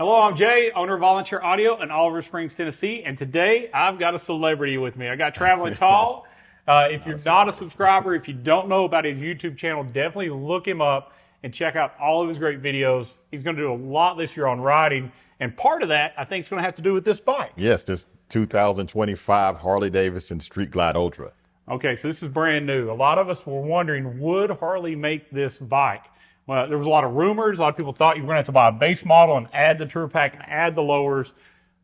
Hello, I'm Jay, owner of Volunteer Audio in Oliver Springs, Tennessee, and today I've got a celebrity with me. I got Traveling Tall. If you're not a subscriber, if you don't know about his YouTube channel, definitely look him up and check out all of his great videos. He's going to do a lot this year on riding, and part of that I think is going to have to do with this bike. Yes, this 2025 Harley Davidson Street Glide Ultra. Okay, so this is brand new. A lot of us were wondering, would Harley make this bike? Well, there was a lot of rumors. A lot of people thought you were going to have to buy a base model and add the Tour Pak and add the lowers.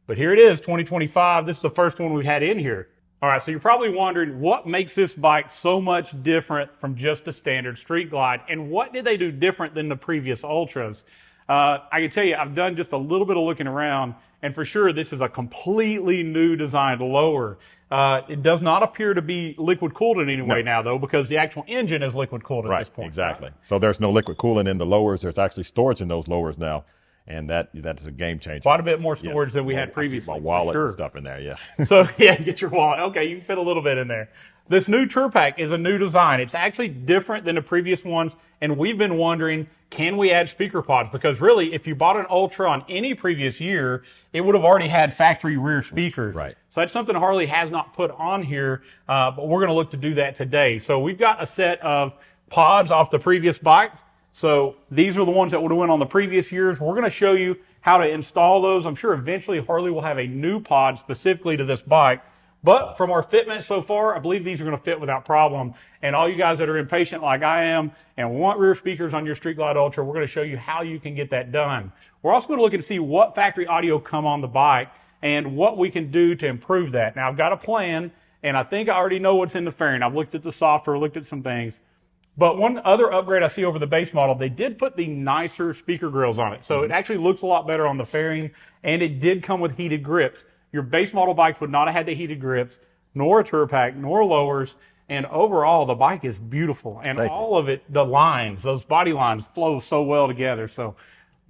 But here it is, 2025. This is the first one we've had in here. All right, so you're probably wondering what makes this bike so much different from just a standard Street Glide, and what did they do different than the previous Ultras? I can tell you, I've done just a little bit of looking around, and for sure, this is a completely new designed lower. It does not appear to be liquid cooled in any way now, though, because the actual engine is liquid cooled at this point. Exactly. Right? So there's no liquid cooling in the lowers. There's actually storage in those lowers now, and that's a game changer. Quite a bit more storage than we had previously. My wallet and stuff in there, yeah. So yeah, get your wallet. Okay, you can fit a little bit in there. This new Tour Pak is a new design. It's actually different than the previous ones, and we've been wondering, can we add speaker pods? Because really, if you bought an Ultra on any previous year, it would have already had factory rear speakers. Right. So that's something Harley has not put on here, but we're going to look to do that today. So we've got a set of pods off the previous bikes. So these are the ones that would have went on the previous years. We're going to show you how to install those. I'm sure eventually Harley will have a new pod specifically to this bike. But from our fitment so far, I believe these are going to fit without problem. And all you guys that are impatient like I am and want rear speakers on your Street Glide Ultra, we're going to show you how you can get that done. We're also going to look and see what factory audio come on the bike and what we can do to improve that. Now, I've got a plan, and I think I already know what's in the fairing. I've looked at the software, looked at some things. But one other upgrade I see over the base model, they did put the nicer speaker grills on it. So it actually looks a lot better on the fairing, and it did come with heated grips. Your base model bikes would not have had the heated grips, nor a Tour Pak, nor lowers. And overall, the bike is beautiful. And all of it, the lines, those body lines flow so well together. So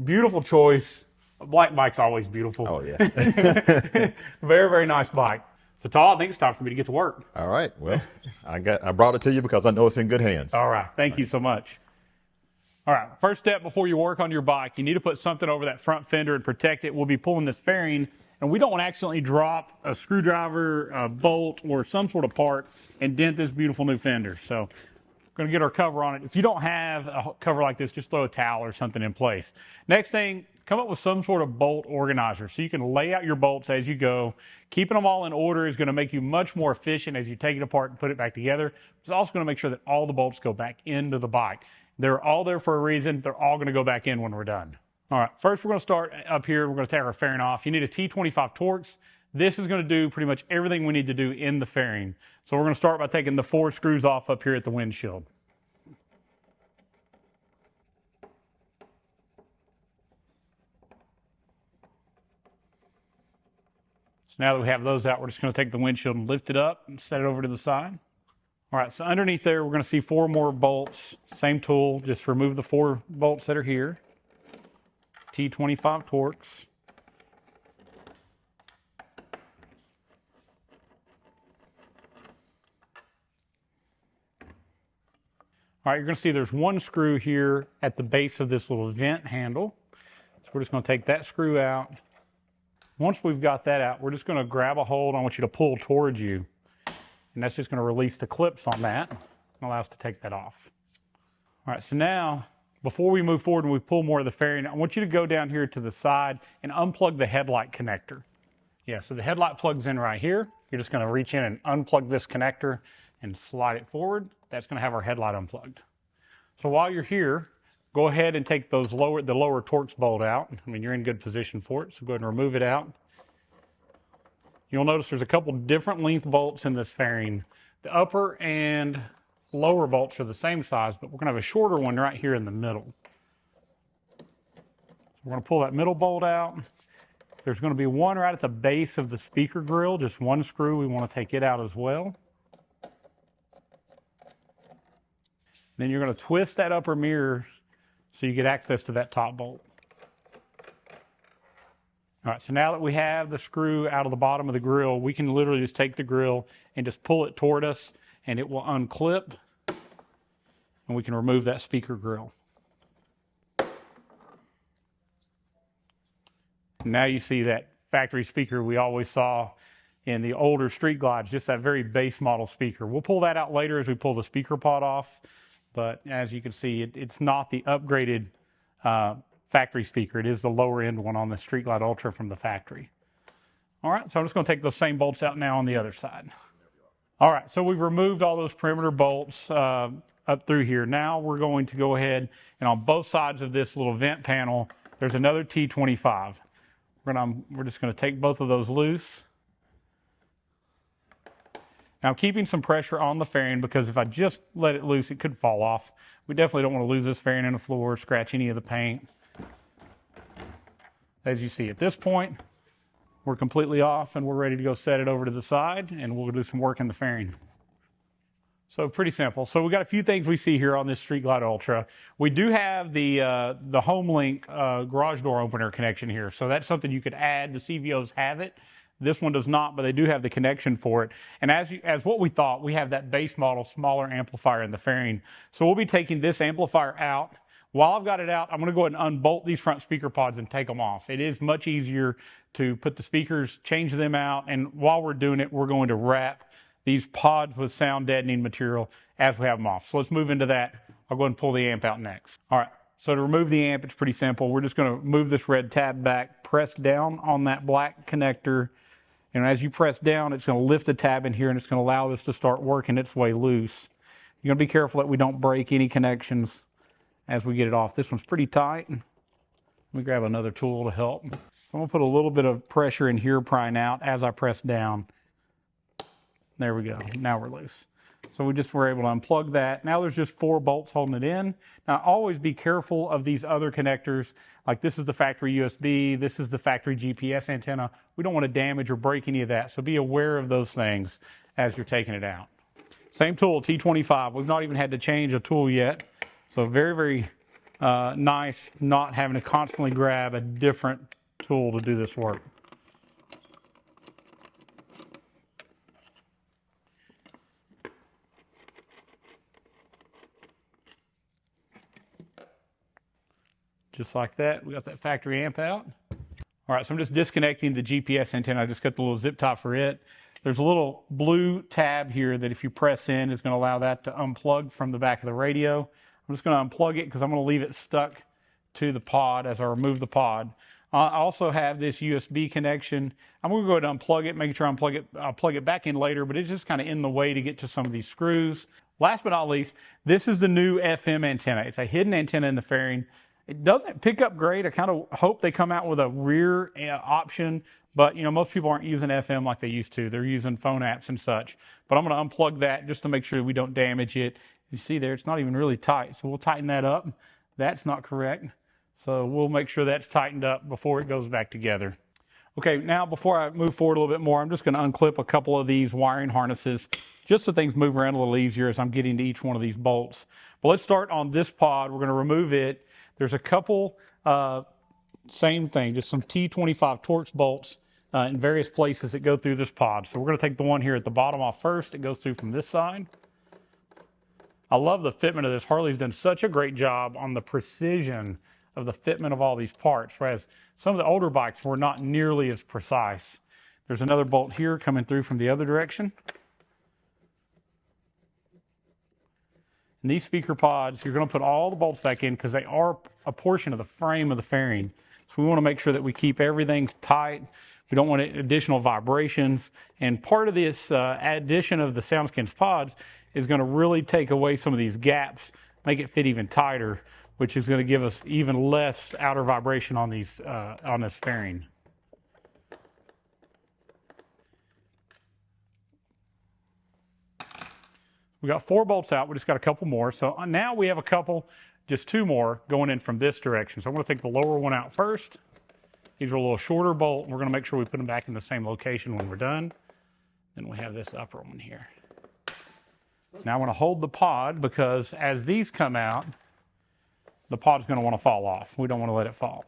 beautiful choice. A black bike's always beautiful. Oh, yeah. Very, very nice bike. So, Todd, I think it's time for me to get to work. All right. Well, I brought it to you because I know it's in good hands. All right. Thank you so much. All right. First step before you work on your bike, you need to put something over that front fender and protect it. We'll be pulling this fairing, and we don't want to accidentally drop a screwdriver, a bolt, or some sort of part and dent this beautiful new fender. So we're going to get our cover on it. If you don't have a cover like this, just throw a towel or something in place. Next thing, come up with some sort of bolt organizer so you can lay out your bolts as you go. Keeping them all in order is going to make you much more efficient as you take it apart and put it back together. It's also going to make sure that all the bolts go back into the bike. They're all there for a reason. They're all going to go back in when we're done. All right, first we're going to start up here. We're going to take our fairing off. You need a T25 Torx. This is going to do pretty much everything we need to do in the fairing. So we're going to start by taking the 4 screws off up here at the windshield. So now that we have those out, we're just going to take the windshield and lift it up and set it over to the side. All right, so underneath there, we're going to see 4 more bolts. Same tool, just remove the 4 bolts that are here. T25 Torx. All right, you're going to see there's 1 screw here at the base of this little vent handle. So we're just going to take that screw out. Once we've got that out, we're just going to grab a hold. I want you to pull towards you. And that's just going to release the clips on that and allow us to take that off. All right, so now, before we move forward and we pull more of the fairing, I want you to go down here to the side and unplug the headlight connector. Yeah, so the headlight plugs in right here. You're just going to reach in and unplug this connector and slide it forward. That's going to have our headlight unplugged. So while you're here, go ahead and take those the lower Torx bolt out. I mean, you're in good position for it, so go ahead and remove it out. You'll notice there's a couple different length bolts in this fairing. The upper and lower bolts are the same size, but we're going to have a shorter one right here in the middle. So we're going to pull that middle bolt out. There's going to be one right at the base of the speaker grill, just 1 screw. We want to take it out as well. Then you're going to twist that upper mirror so you get access to that top bolt. All right, so now that we have the screw out of the bottom of the grill, we can literally just take the grill and just pull it toward us, and it will unclip, and we can remove that speaker grill. Now you see that factory speaker we always saw in the older Street Glides, just that very base model speaker. We'll pull that out later as we pull the speaker pod off, but as you can see, it's not the upgraded factory speaker. It is the lower end one on the Street Glide Ultra from the factory. All right, so I'm just going to take those same bolts out now on the other side. All right, so we've removed all those perimeter bolts up through here. Now we're going to go ahead and on both sides of this little vent panel, there's another T25. We're just going to take both of those loose. Now I'm keeping some pressure on the fairing because if I just let it loose, it could fall off. We definitely don't want to lose this fairing in the floor, scratch any of the paint. As you see at this point, we're completely off and we're ready to go set it over to the side and we'll do some work in the fairing. So pretty simple. So we got a few things we see here on this Street Glide Ultra. We do have the HomeLink garage door opener connection here. So that's something you could add. The CVOs have it. This one does not, but they do have the connection for it. And as what we thought, we have that base model smaller amplifier in the fairing. So we'll be taking this amplifier out. While I've got it out, I'm going to go ahead and unbolt these front speaker pods and take them off. It is much easier to put the speakers, change them out, and while we're doing it, we're going to wrap these pods with sound deadening material as we have them off. So let's move into that. I'll go ahead and pull the amp out next. All right, so to remove the amp, it's pretty simple. We're just going to move this red tab back, press down on that black connector, and as you press down, it's going to lift the tab in here and it's going to allow this to start working its way loose. You're going to be careful that we don't break any connections as we get it off. This one's pretty tight. Let me grab another tool to help. So I'm going to put a little bit of pressure in here, prying out as I press down. There we go. Now we're loose. So we just were able to unplug that. Now there's just 4 bolts holding it in. Now always be careful of these other connectors. Like this is the factory USB. This is the factory GPS antenna. We don't want to damage or break any of that. So be aware of those things as you're taking it out. Same tool, T25. We've not even had to change a tool yet. So very, very nice not having to constantly grab a different tool to do this work. Just like that, we got that factory amp out. All right, so I'm just disconnecting the GPS antenna. I just got the little zip tie for it. There's a little blue tab here that if you press in, is going to allow that to unplug from the back of the radio. I'm just going to unplug it because I'm going to leave it stuck to the pod as I remove the pod. I also have this USB connection. I'm going to go ahead and unplug it, making sure I unplug it. I'll plug it back in later, but it's just kind of in the way to get to some of these screws. Last but not least, this is the new FM antenna. It's a hidden antenna in the fairing. It doesn't pick up great. I kind of hope they come out with a rear option, but you know, most people aren't using FM like they used to. They're using phone apps and such. But I'm going to unplug that just to make sure we don't damage it. You see there, it's not even really tight. So we'll tighten that up. That's not correct. So we'll make sure that's tightened up before it goes back together. Okay, now before I move forward a little bit more, I'm just going to unclip a couple of these wiring harnesses just so things move around a little easier as I'm getting to each one of these bolts. But let's start on this pod. We're going to remove it. There's a couple, same thing, just some T25 Torx bolts in various places that go through this pod. So we're going to take the one here at the bottom off first. It goes through from this side. I love the fitment of this. Harley's done such a great job on the precision of the fitment of all these parts, whereas some of the older bikes were not nearly as precise. There's another bolt here coming through from the other direction. And these speaker pods, you're going to put all the bolts back in because they are a portion of the frame of the fairing. So we want to make sure that we keep everything tight. We don't want additional vibrations. And part of this addition of the SoundSkins pods is going to really take away some of these gaps, make it fit even tighter, which is going to give us even less outer vibration on these on this fairing. We got 4 bolts out. We just got a couple more. So now we have a couple, just 2 more going in from this direction. So I'm going to take the lower one out first. These are a little shorter bolt. We're going to make sure we put them back in the same location when we're done. Then we have this upper one here. Now I want to hold the pod because as these come out, the pod's going to want to fall off. We don't want to let it fall.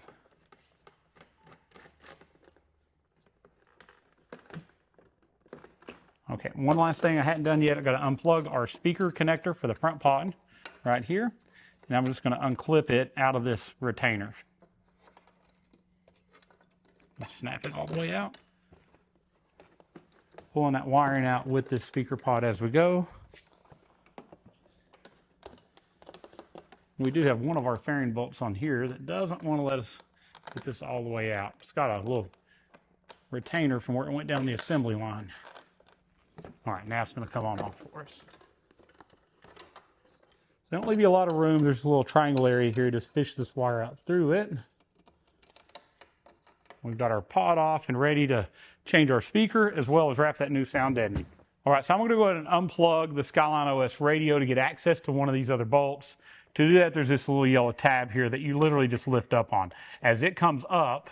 Okay, one last thing I hadn't done yet. I've got to unplug our speaker connector for the front pod right here. And I'm just going to unclip it out of this retainer. Just snap it all the way out. Pulling that wiring out with this speaker pod as we go. We do have one of our fairing bolts on here that doesn't want to let us get this all the way out. It's got a little retainer from where it went down the assembly line. All right, now it's going to come on off for us. So don't leave you a lot of room. There's a little triangle area here. Just fish this wire out through it. We've got our pod off and ready to change our speaker as well as wrap that new sound deadening. All right, so I'm going to go ahead and unplug the Skyline OS radio to get access to one of these other bolts. To do that, there's this little yellow tab here that you literally just lift up on. As it comes up,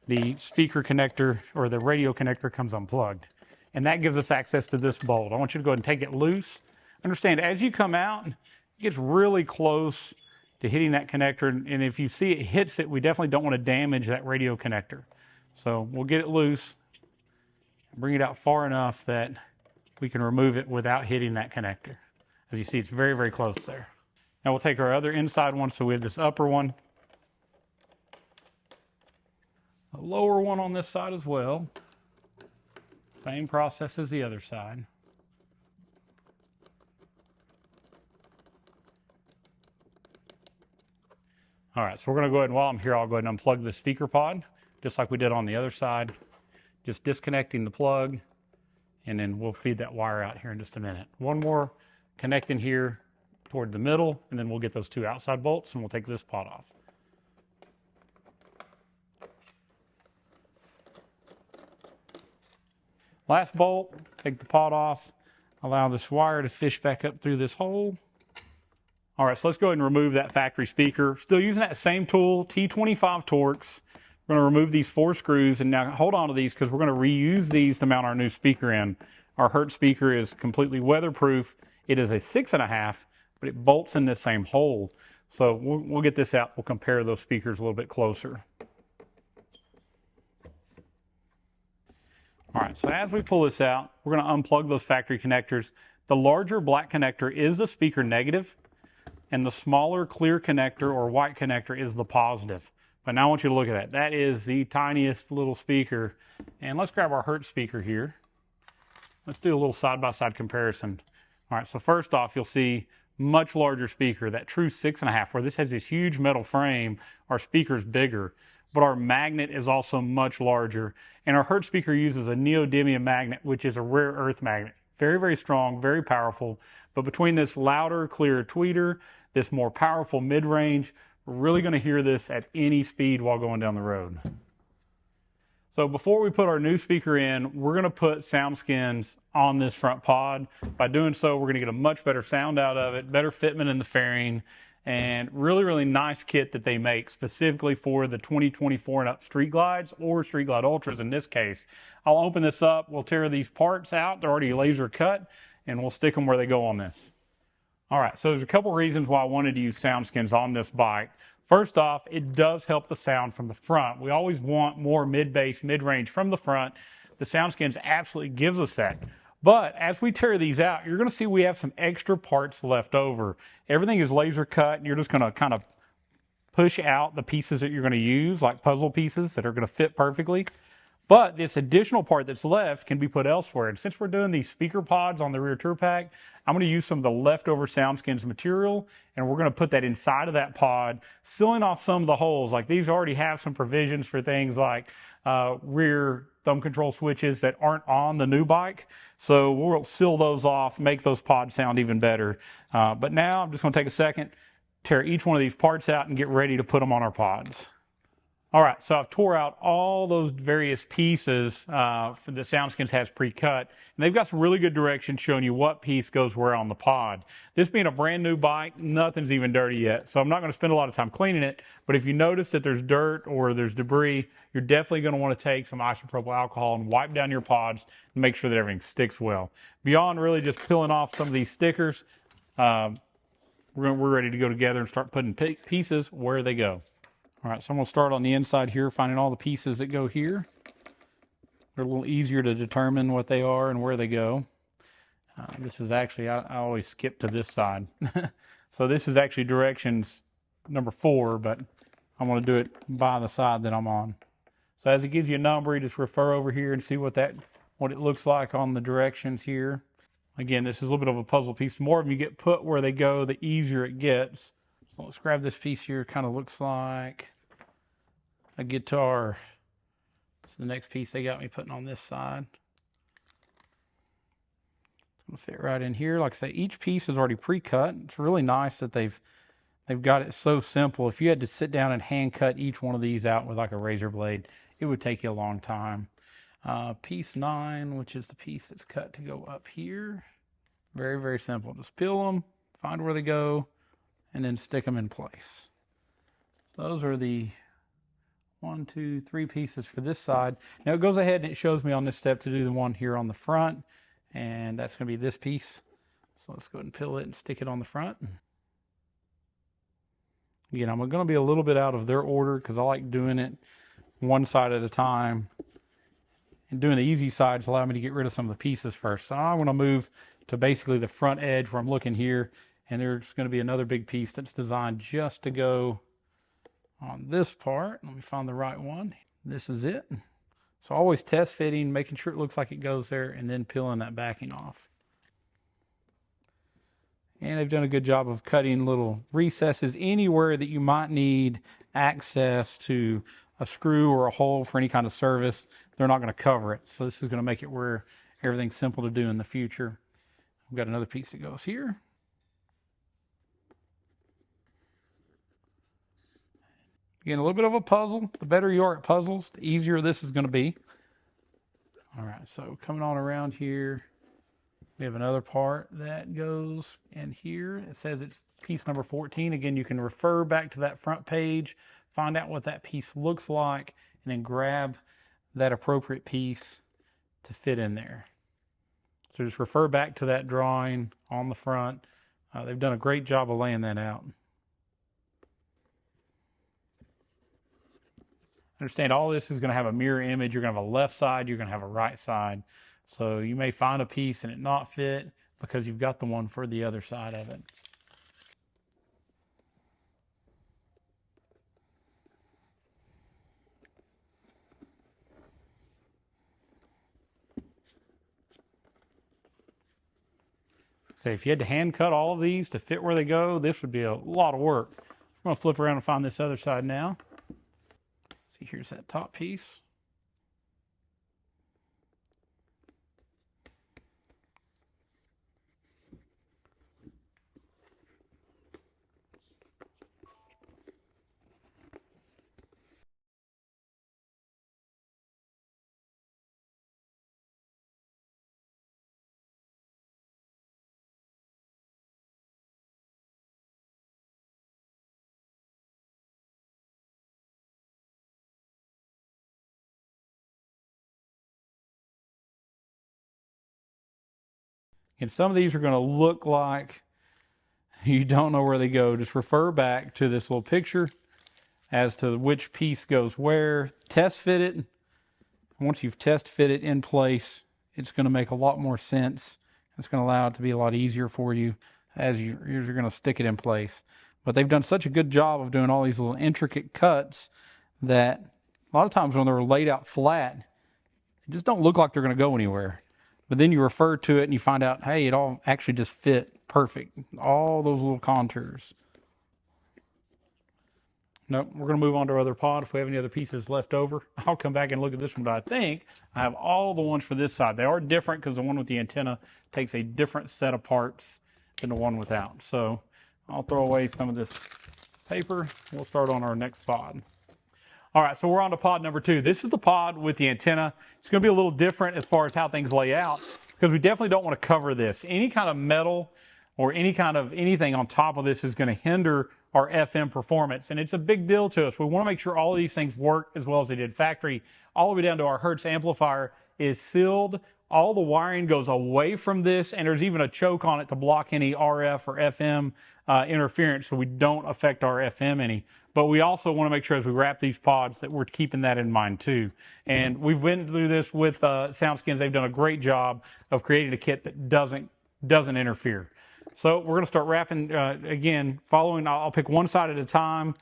the speaker connector or the radio connector comes unplugged. And that gives us access to this bolt. I want you to go ahead and take it loose. Understand, as you come out, it gets really close to hitting that connector. And if you see it hits it, we definitely don't want to damage that radio connector. So we'll get it loose, bring it out far enough that we can remove it without hitting that connector. As you see, it's very, very close there. Now we'll take our other inside one. So we have this upper one, a lower one on this side as well. Same process as the other side. All right, so we're going to go ahead and while I'm here, I'll go ahead and unplug the speaker pod, just like we did on the other side. Just disconnecting the plug, and then we'll feed that wire out here in just a minute. One more connecting here toward the middle, and then we'll get those two outside bolts, and we'll take this pod off. Last bolt, take the pod off, allow this wire to fish back up through this hole. All right, so let's go ahead and remove that factory speaker. Still using that same tool, T25 Torx. We're going to remove these 4 screws, and now hold on to these because we're going to reuse these to mount our new speaker in. Our Hertz speaker is completely weatherproof. It is a 6.5, but it bolts in this same hole. So we'll get this out. We'll compare those speakers a little bit closer. All right, so as we pull this out, we're going to unplug those factory connectors. The larger black connector is the speaker negative, and the smaller clear connector or white connector is the positive. But now I want you to look at that. That is the tiniest little speaker. And let's grab our Hertz speaker here. Let's do a little side-by-side comparison. All right, so first off, you'll see much larger speaker, that true 6.5, where this has this huge metal frame, our speaker's bigger. But our magnet is also much larger. And our Hertz speaker uses a neodymium magnet, which is a rare earth magnet. Very, very strong, very powerful. But between this louder, clearer tweeter, this more powerful mid-range, we're really going to hear this at any speed while going down the road. So before we put our new speaker in, we're going to put sound skins on this front pod. By doing so, we're going to get a much better sound out of it, better fitment in the fairing, and really, really nice kit that they make specifically for the 2024 and up Street Glides or Street Glide Ultras in this case. I'll open this up, we'll tear these parts out, they're already laser cut, and we'll stick them where they go on this. All right, so there's a couple reasons why I wanted to use sound skins on this bike. First off, it does help the sound from the front. We always want more mid-bass, mid-range from the front. The sound skins absolutely gives us that. But as we tear these out, you're going to see we have some extra parts left over. Everything is laser cut, and you're just going to kind of push out the pieces that you're going to use, like puzzle pieces that are going to fit perfectly. But this additional part that's left can be put elsewhere. And since we're doing these speaker pods on the rear Tour Pak, I'm going to use some of the leftover sound skins material, and we're going to put that inside of that pod, sealing off some of the holes. Like these already have some provisions for things like rear thumb control switches that aren't on the new bike. So we'll seal those off, make those pods sound even better. But now I'm just going to take a second, tear each one of these parts out, and get ready to put them on our pods. All right, so I've tore out all those various pieces the SoundSkins has pre-cut, and they've got some really good directions showing you what piece goes where on the pod. This being a brand new bike, nothing's even dirty yet, so I'm not going to spend a lot of time cleaning it, but if you notice that there's dirt or there's debris, you're definitely going to want to take some isopropyl alcohol and wipe down your pods and make sure that everything sticks well. Beyond really just peeling off some of these stickers, we're ready to go together and start putting pieces where they go. All right, so I'm going to start on the inside here, finding all the pieces that go here. They're a little easier to determine what they are and where they go. This is actually, I always skip to this side. So this is actually directions number 4, but I'm going to do it by the side that I'm on. So as it gives you a number, you just refer over here and see what it looks like on the directions here. Again, this is a little bit of a puzzle piece. The more of them you get put where they go, the easier it gets. So let's grab this piece here. Kind of looks like a guitar. It's the next piece they got me putting on this side. It's going to fit right in here. Like I say, each piece is already pre-cut. It's really nice that they've got it so simple. If you had to sit down and hand cut each one of these out with like a razor blade, it would take you a long time. Piece 9, which is the piece that's cut to go up here. Very, very simple. Just peel them, find where they go, and then stick them in place. So those are the 1, 2, 3 pieces for this side. Now it goes ahead and it shows me on this step to do the one here on the front, and that's going to be this piece. So let's go ahead and peel it and stick it on the front. Again, I'm going to be a little bit out of their order because I like doing it one side at a time. And doing the easy sides allow me to get rid of some of the pieces first. So I want to move to basically the front edge where I'm looking here. And there's going to be another big piece that's designed just to go on this part. Let me find the right one. This is it. So always test fitting, making sure it looks like it goes there, and then peeling that backing off. And they've done a good job of cutting little recesses anywhere that you might need access to a screw or a hole for any kind of service. They're not going to cover it. So this is going to make it where everything's simple to do in the future. We've got another piece that goes here. Again, a little bit of a puzzle. The better you are at puzzles, the easier this is going to be. All right, so coming on around here, we have another part that goes in here. It says it's piece number 14. Again, you can refer back to that front page, find out what that piece looks like, and then grab that appropriate piece to fit in there. So just refer back to that drawing on the front. They've done a great job of laying that out. Understand all this is going to have a mirror image. You're going to have a left side, you're going to have a right side. So you may find a piece and it not fit because you've got the one for the other side of it. So if you had to hand cut all of these to fit where they go, this would be a lot of work. I'm going to flip around and find this other side now. See, here's that top piece. And some of these are going to look like you don't know where they go. Just refer back to this little picture as to which piece goes where. Test fit it. Once you've test fit it in place, it's going to make a lot more sense. It's going to allow it to be a lot easier for you as you're going to stick it in place. But they've done such a good job of doing all these little intricate cuts that a lot of times when they're laid out flat, they just don't look like they're going to go anywhere. But then you refer to it and you find out, hey, it all actually just fit perfect. All those little contours. Nope, we're going to move on to our other pod. If we have any other pieces left over, I'll come back and look at this one. But I think I have all the ones for this side. They are different because the one with the antenna takes a different set of parts than the one without. So I'll throw away some of this paper. We'll start on our next pod. All right, so we're on to pod number 2. This is the pod with the antenna. It's going to be a little different as far as how things lay out because we definitely don't want to cover this. Any kind of metal or any kind of anything on top of this is going to hinder our FM performance, and it's a big deal to us. We want to make sure all of these things work as well as they did factory. All the way down to our Hertz amplifier is sealed. All the wiring goes away from this, and there's even a choke on it to block any RF or FM interference so we don't affect our FM any. But we also want to make sure as we wrap these pods that we're keeping that in mind too. And we've been through this with SoundSkins. They've done a great job of creating a kit that doesn't interfere. So we're going to start wrapping again, following, I'll pick one side at a time,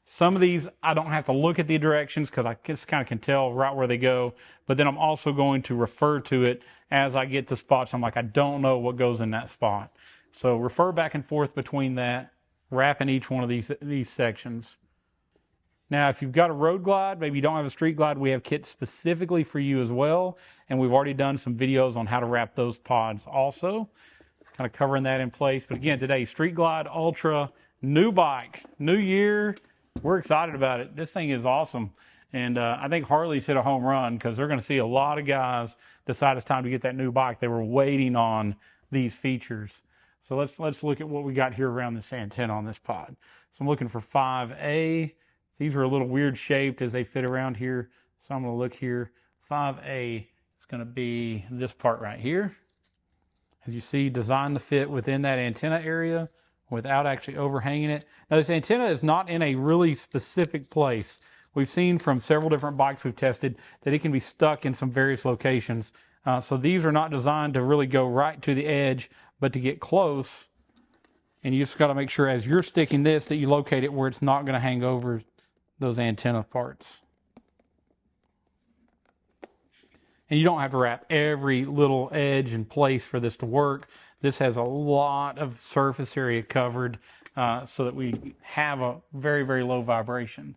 Some of these, I don't have to look at the directions because I just kind of can tell right where they go. But then I'm also going to refer to it as I get to spots. I'm like, I don't know what goes in that spot. So refer back and forth between that, wrapping each one of these sections. Now, if you've got a road glide, maybe you don't have a street glide, we have kits specifically for you as well. And we've already done some videos on how to wrap those pods also. Kind of covering that in place. But again, today, Street Glide Ultra, new bike, new year. We're excited about it. This thing is awesome. And I think Harley's hit a home run because they're going to see a lot of guys decide it's time to get that new bike. They were waiting on these features. So let's look at what we got here around this antenna on this pod. So I'm looking for 5A. These are a little weird shaped as they fit around here. So I'm going to look here. 5A is going to be this part right here. As you see, designed to fit within that antenna area without actually overhanging it. Now, this antenna is not in a really specific place. We've seen from several different bikes we've tested that it can be stuck in some various locations. So these are not designed to really go right to the edge, but to get close. And you just got to make sure as you're sticking this that you locate it where it's not going to hang over those antenna parts. And you don't have to wrap every little edge in place for this to work. This has a lot of surface area covered so that we have a very, very low vibration.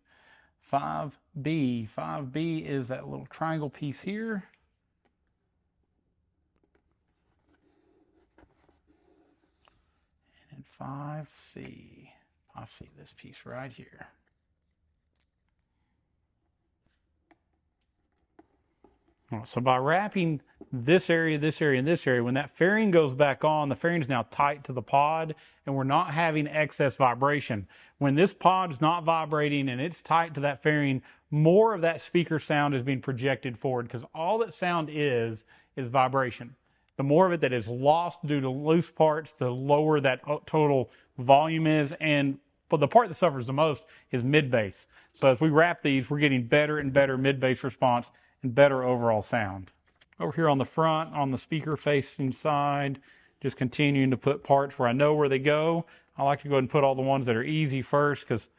5B. 5B is that little triangle piece here. And 5C. 5C, this piece right here. So by wrapping this area, and this area, when that fairing goes back on, the fairing is now tight to the pod, and we're not having excess vibration. When this pod is not vibrating and it's tight to that fairing, more of that speaker sound is being projected forward because all that sound is vibration. The more of it that is lost due to loose parts, the lower that total volume is, but the part that suffers the most is mid-bass. So as we wrap these, we're getting better and better mid-bass response and better overall sound. Over here on the front, on the speaker facing side, just continuing to put parts where I know where they go. I like to go ahead and put all the ones that are easy first because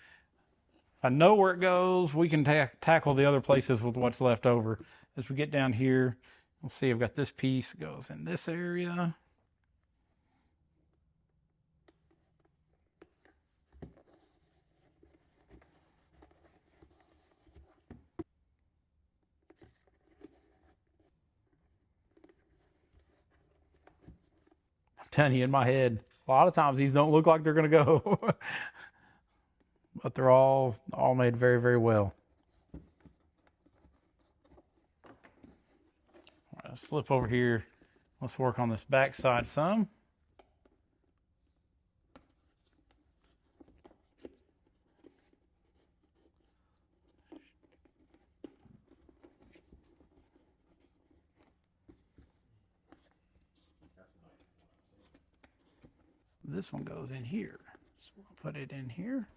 if I know where it goes, we can tackle the other places with what's left over. As we get down here, we'll see I've got this piece that goes in this area. Telling you in my head, a lot of times these don't look like they're going to go, but they're all made very, very well. All right, let's flip over here. Let's work on this back side some. This one goes in here. So we'll put it in here.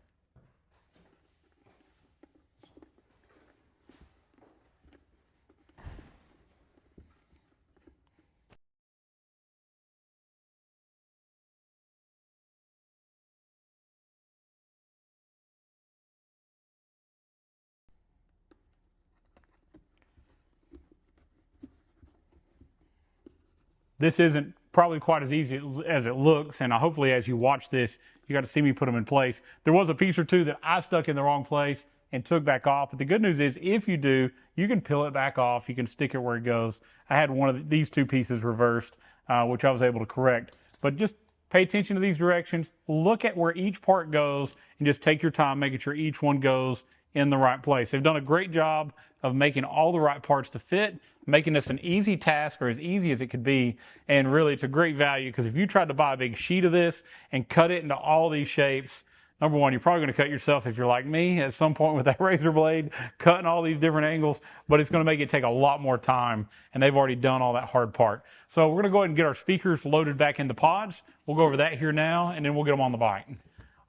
This isn't probably quite as easy as it looks, and hopefully as you watch this, you got to see me put them in place. There was a piece or two that I stuck in the wrong place and took back off, but the good news is if you do, you can peel it back off, you can stick it where it goes. I had one of these two pieces reversed, which I was able to correct. But just pay attention to these directions, look at where each part goes, and just take your time making sure each one goes in the right place. They've done a great job of making all the right parts to fit, making this an easy task, or as easy as it could be. And really, it's a great value because if you tried to buy a big sheet of this and cut it into all these shapes, number one, you're probably going to cut yourself if you're like me at some point with that razor blade, cutting all these different angles, but it's going to make it take a lot more time, and they've already done all that hard part. So we're going to go ahead and get our speakers loaded back into pods. We'll go over that here now, and then we'll get them on the bike.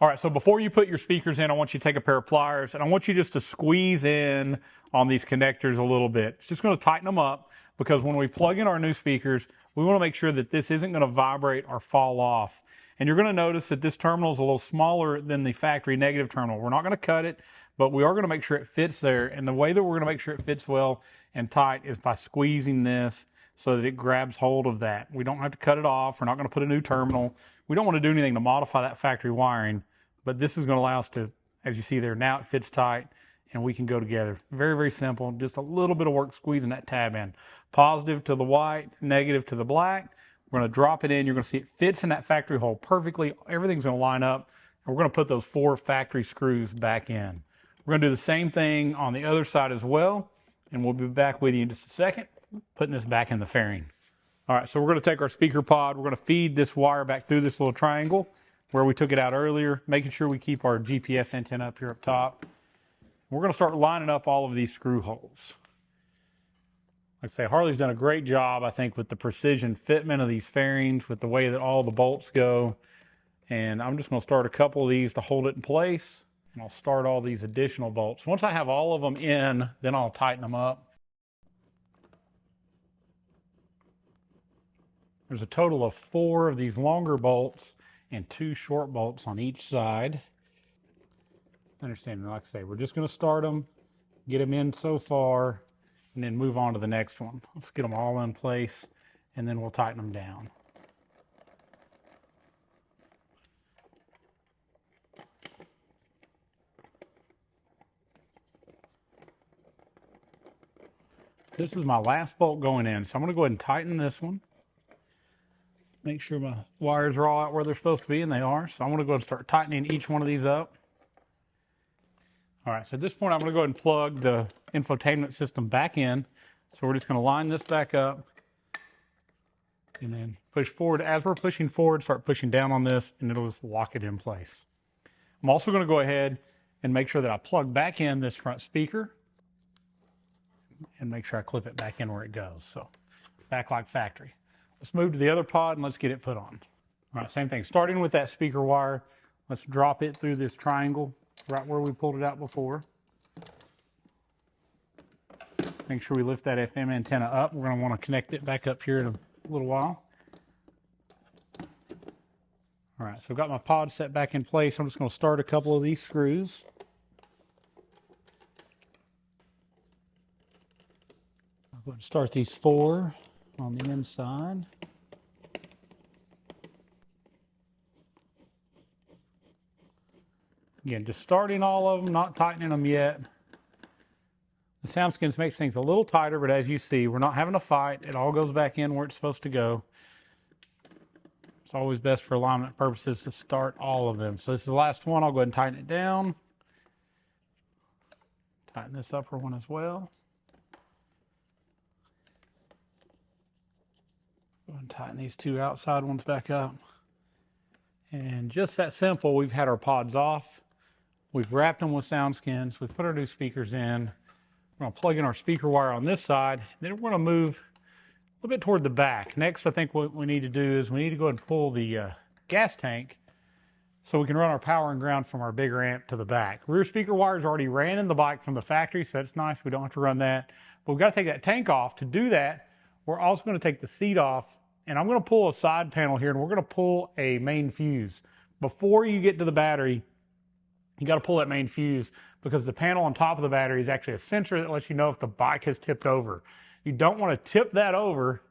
All right, so before you put your speakers in, I want you to take a pair of pliers, and I want you just to squeeze in on these connectors a little bit. It's just going to tighten them up. because when we plug in our new speakers, we want to make sure that this isn't going to vibrate or fall off. And you're going to notice that this terminal is a little smaller than the factory negative terminal. We're not going to cut it, but we are going to make sure it fits there. And the way that we're going to make sure it fits well and tight is by squeezing this so that it grabs hold of that. We don't have to cut it off. We're not going to put a new terminal. We don't want to do anything to modify that factory wiring, but this is going to allow us to, as you see there, now it fits tight and we can go together. Very, very simple. Just a little bit of work squeezing that tab in. Positive to the white, negative to the black. We're going to drop it in. You're going to see it fits in that factory hole perfectly. Everything's going to line up. And we're going to put those 4 factory screws back in. We're going to do the same thing on the other side as well. And we'll be back with you in just a second, putting this back in the fairing. All right, so we're going to take our speaker pod. We're going to feed this wire back through this little triangle where we took it out earlier, making sure we keep our GPS antenna up here up top. We're going to start lining up all of these screw holes. Like I say, Harley's done a great job, I think, with the precision fitment of these fairings, with the way that all the bolts go. And I'm just going to start a couple of these to hold it in place. And I'll start all these additional bolts. Once I have all of them in, then I'll tighten them up. There's a total of 4 of these longer bolts and 2 short bolts on each side. Understand, like I say, we're just going to start them, get them in so far, and then move on to the next one. Let's get them all in place, and then we'll tighten them down. This is my last bolt going in, so I'm going to go ahead and tighten this one. Make sure my wires are all out where they're supposed to be, and they are. So I'm going to go ahead and start tightening each one of these up. All right, so at this point, I'm going to go ahead and plug the infotainment system back in. So we're just going to line this back up and then push forward. As we're pushing forward, start pushing down on this, and it'll just lock it in place. I'm also going to go ahead and make sure that I plug back in this front speaker and make sure I clip it back in where it goes. So back like factory. Let's move to the other pod and let's get it put on. All right, same thing. Starting with that speaker wire, let's drop it through this triangle right where we pulled it out before. Make sure we lift that FM antenna up. We're going to want to connect it back up here in a little while. All right, so I've got my pod set back in place. I'm just going to start a couple of these screws. I'll go ahead and start these 4 on the inside. Again, just starting all of them, not tightening them yet. The sound skins makes things a little tighter, but as you see, we're not having a fight. It all goes back in where it's supposed to go. It's always best for alignment purposes to start all of them. So this is the last one. I'll go ahead and tighten it down. Tighten this upper one as well. Go ahead and tighten these 2 outside ones back up. And just that simple, we've had our pods off. We've wrapped them with sound skins. We've put our new speakers in. We're going to plug in our speaker wire on this side. Then we're going to move a little bit toward the back. Next, I think what we need to do is we need to go ahead and pull the gas tank so we can run our power and ground from our bigger amp to the back. Rear speaker wires already ran in the bike from the factory, so that's nice. We don't have to run that. But we've got to take that tank off. To do that, we're also going to take the seat off, and I'm going to pull a side panel here, and we're going to pull a main fuse. Before you get to the battery, you got to pull that main fuse because the panel on top of the battery is actually a sensor that lets you know if the bike has tipped over. You don't want to tip that over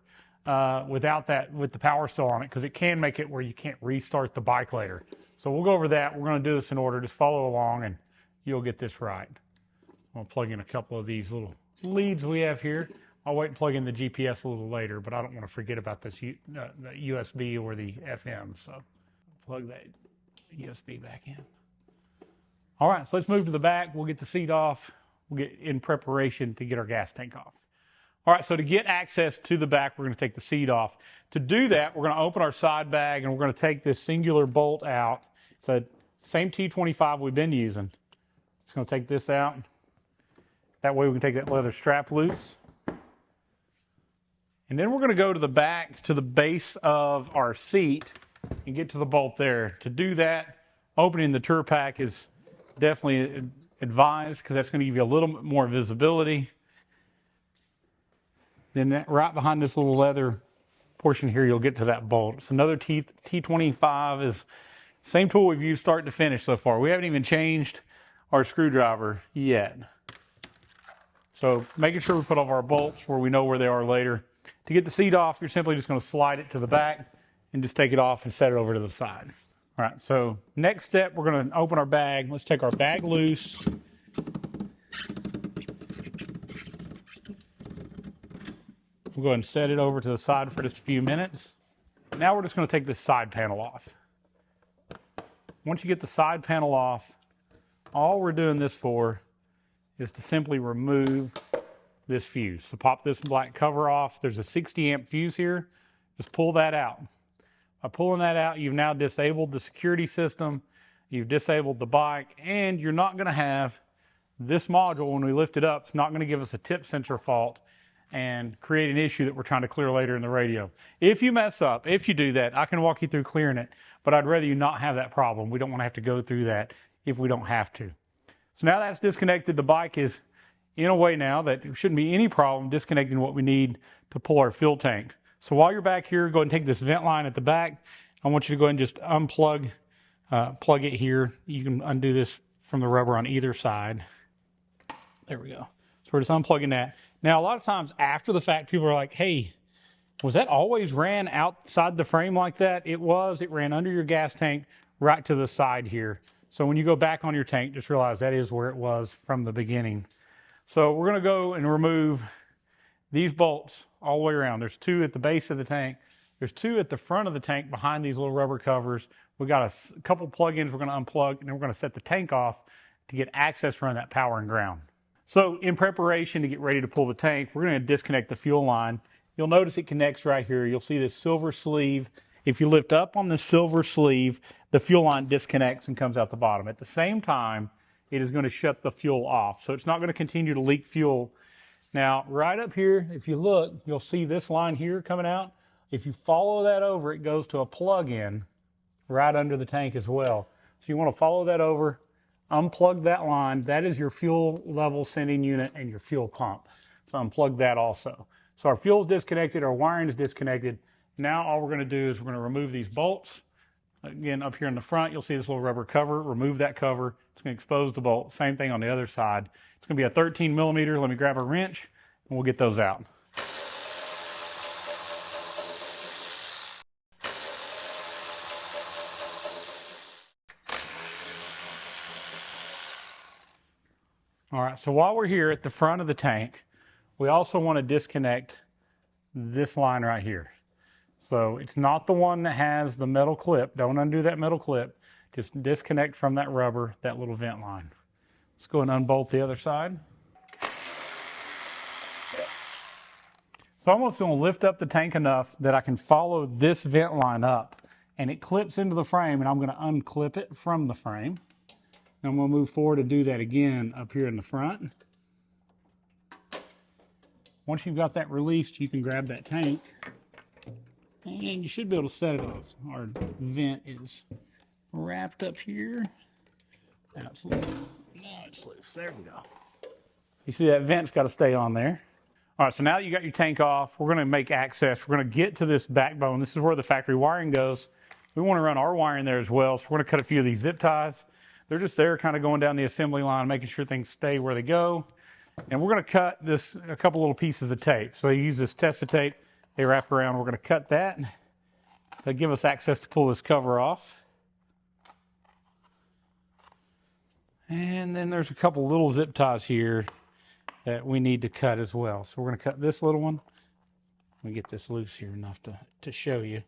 with the power still on it, because it can make it where you can't restart the bike later. So we'll go over that. We're going to do this in order. Just follow along and you'll get this right. I'm going to plug in a couple of these little leads we have here. I'll wait and plug in the GPS a little later, but I don't want to forget about this the USB or the FM. So plug that USB back in. All right, so let's move to the back. We'll get the seat off. We'll get in preparation to get our gas tank off. All right, so to get access to the back, we're going to take the seat off. To do that, we're going to open our side bag and we're going to take this singular bolt out. It's a same T25 we've been using. Just going to take this out. That way we can take that leather strap loose. And then we're going to go to the back, to the base of our seat and get to the bolt there. To do that, opening the Tour Pak is definitely advised because that's going to give you a little bit more visibility. Then right behind this little leather portion here, you'll get to that bolt. It's another T25 is same tool we've used start to finish so far. We haven't even changed our screwdriver yet. So making sure we put all of our bolts where we know where they are later. To get the seat off, you're simply just going to slide it to the back and just take it off and set it over to the side. All right, so next step, we're going to open our bag. Let's take our bag loose. We'll go ahead and set it over to the side for just a few minutes. Now we're just going to take this side panel off. Once you get the side panel off, all we're doing this for is to simply remove this fuse. So pop this black cover off. There's a 60 amp fuse here. Just pull that out. By pulling that out, you've now disabled the security system, you've disabled the bike, and you're not going to have this module, when we lift it up, it's not going to give us a tip sensor fault and create an issue that we're trying to clear later in the radio. If you mess up, if you do that, I can walk you through clearing it, but I'd rather you not have that problem. We don't want to have to go through that if we don't have to. So now that's disconnected, the bike is in a way now that there shouldn't be any problem disconnecting what we need to pull our fuel tank. So while you're back here, go ahead and take this vent line at the back. I want you to go ahead and just unplug plug it here. You can undo this from the rubber on either side. There we go. So we're just unplugging that. Now, a lot of times after the fact, people are like, hey, was that always ran outside the frame like that? It was. It ran under your gas tank right to the side here. So when you go back on your tank, just realize that is where it was from the beginning. So we're going to go and remove these bolts all the way around. There's two at the base of the tank. There's two at the front of the tank behind these little rubber covers. We've got a couple plug-ins we're going to unplug, and then we're going to set the tank off to get access to run that power and ground. So in preparation to get ready to pull the tank, we're going to disconnect the fuel line. You'll notice it connects right here. You'll see this silver sleeve. If you lift up on the silver sleeve, the fuel line disconnects and comes out the bottom. At the same time, it is going to shut the fuel off. So it's not going to continue to leak fuel. Now, right up here, if you look, you'll see this line here coming out. If you follow that over, it goes to a plug-in right under the tank as well. So you want to follow that over, unplug that line. That is your fuel level sending unit and your fuel pump. So unplug that also. So our fuel's disconnected, our wiring is disconnected. Now all we're going to do is we're going to remove these bolts. Again, up here in the front, you'll see this little rubber cover. Remove that cover. It's going to expose the bolt. Same thing on the other side. It's going to be a 13 millimeter. Let me grab a wrench and we'll get those out. All right, so while we're here at the front of the tank, we also want to disconnect this line right here. So it's not the one that has the metal clip. Don't undo that metal clip. Just disconnect from that rubber, that little vent line. Let's go and unbolt the other side. So I'm almost going to lift up the tank enough that I can follow this vent line up, and it clips into the frame, and I'm going to unclip it from the frame. And I'm going to move forward to do that again up here in the front. Once you've got that released, you can grab that tank, and you should be able to set it off. Our vent is wrapped up here. Now it's loose. Now it's loose. There we go. You see that vent's got to stay on there. All right, so now that you got your tank off, we're going to make access. We're going to get to this backbone. This is where the factory wiring goes. We want to run our wiring there as well, so we're going to cut a few of these zip ties. They're just there kind of going down the assembly line, making sure things stay where they go. And we're going to cut this, a couple little pieces of tape. So they use this testa tape. They wrap around. We're going to cut that. That'll give us access to pull this cover off. And then there's a couple little zip ties here that we need to cut as well. So we're going to cut this little one. Let me get this loose here enough to show you.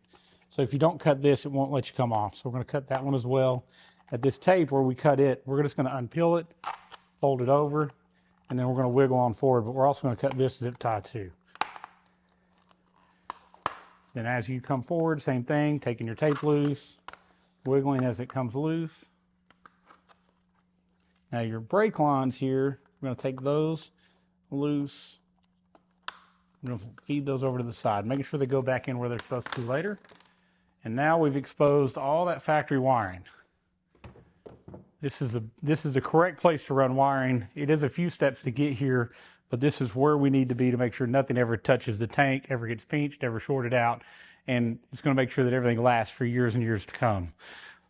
So if you don't cut this, it won't let you come off. So we're going to cut that one as well. At this tape where we cut it, we're just going to unpeel it, fold it over, and then we're going to wiggle on forward. But we're also going to cut this zip tie too. Then as you come forward, same thing, taking your tape loose, wiggling as it comes loose. Now your brake lines here, we're going to take those loose. We're going to feed those over to the side, making sure they go back in where they're supposed to later. And now we've exposed all that factory wiring. This is the correct place to run wiring. It is a few steps to get here, but this is where we need to be to make sure nothing ever touches the tank, ever gets pinched, ever shorted out, and it's going to make sure that everything lasts for years and years to come.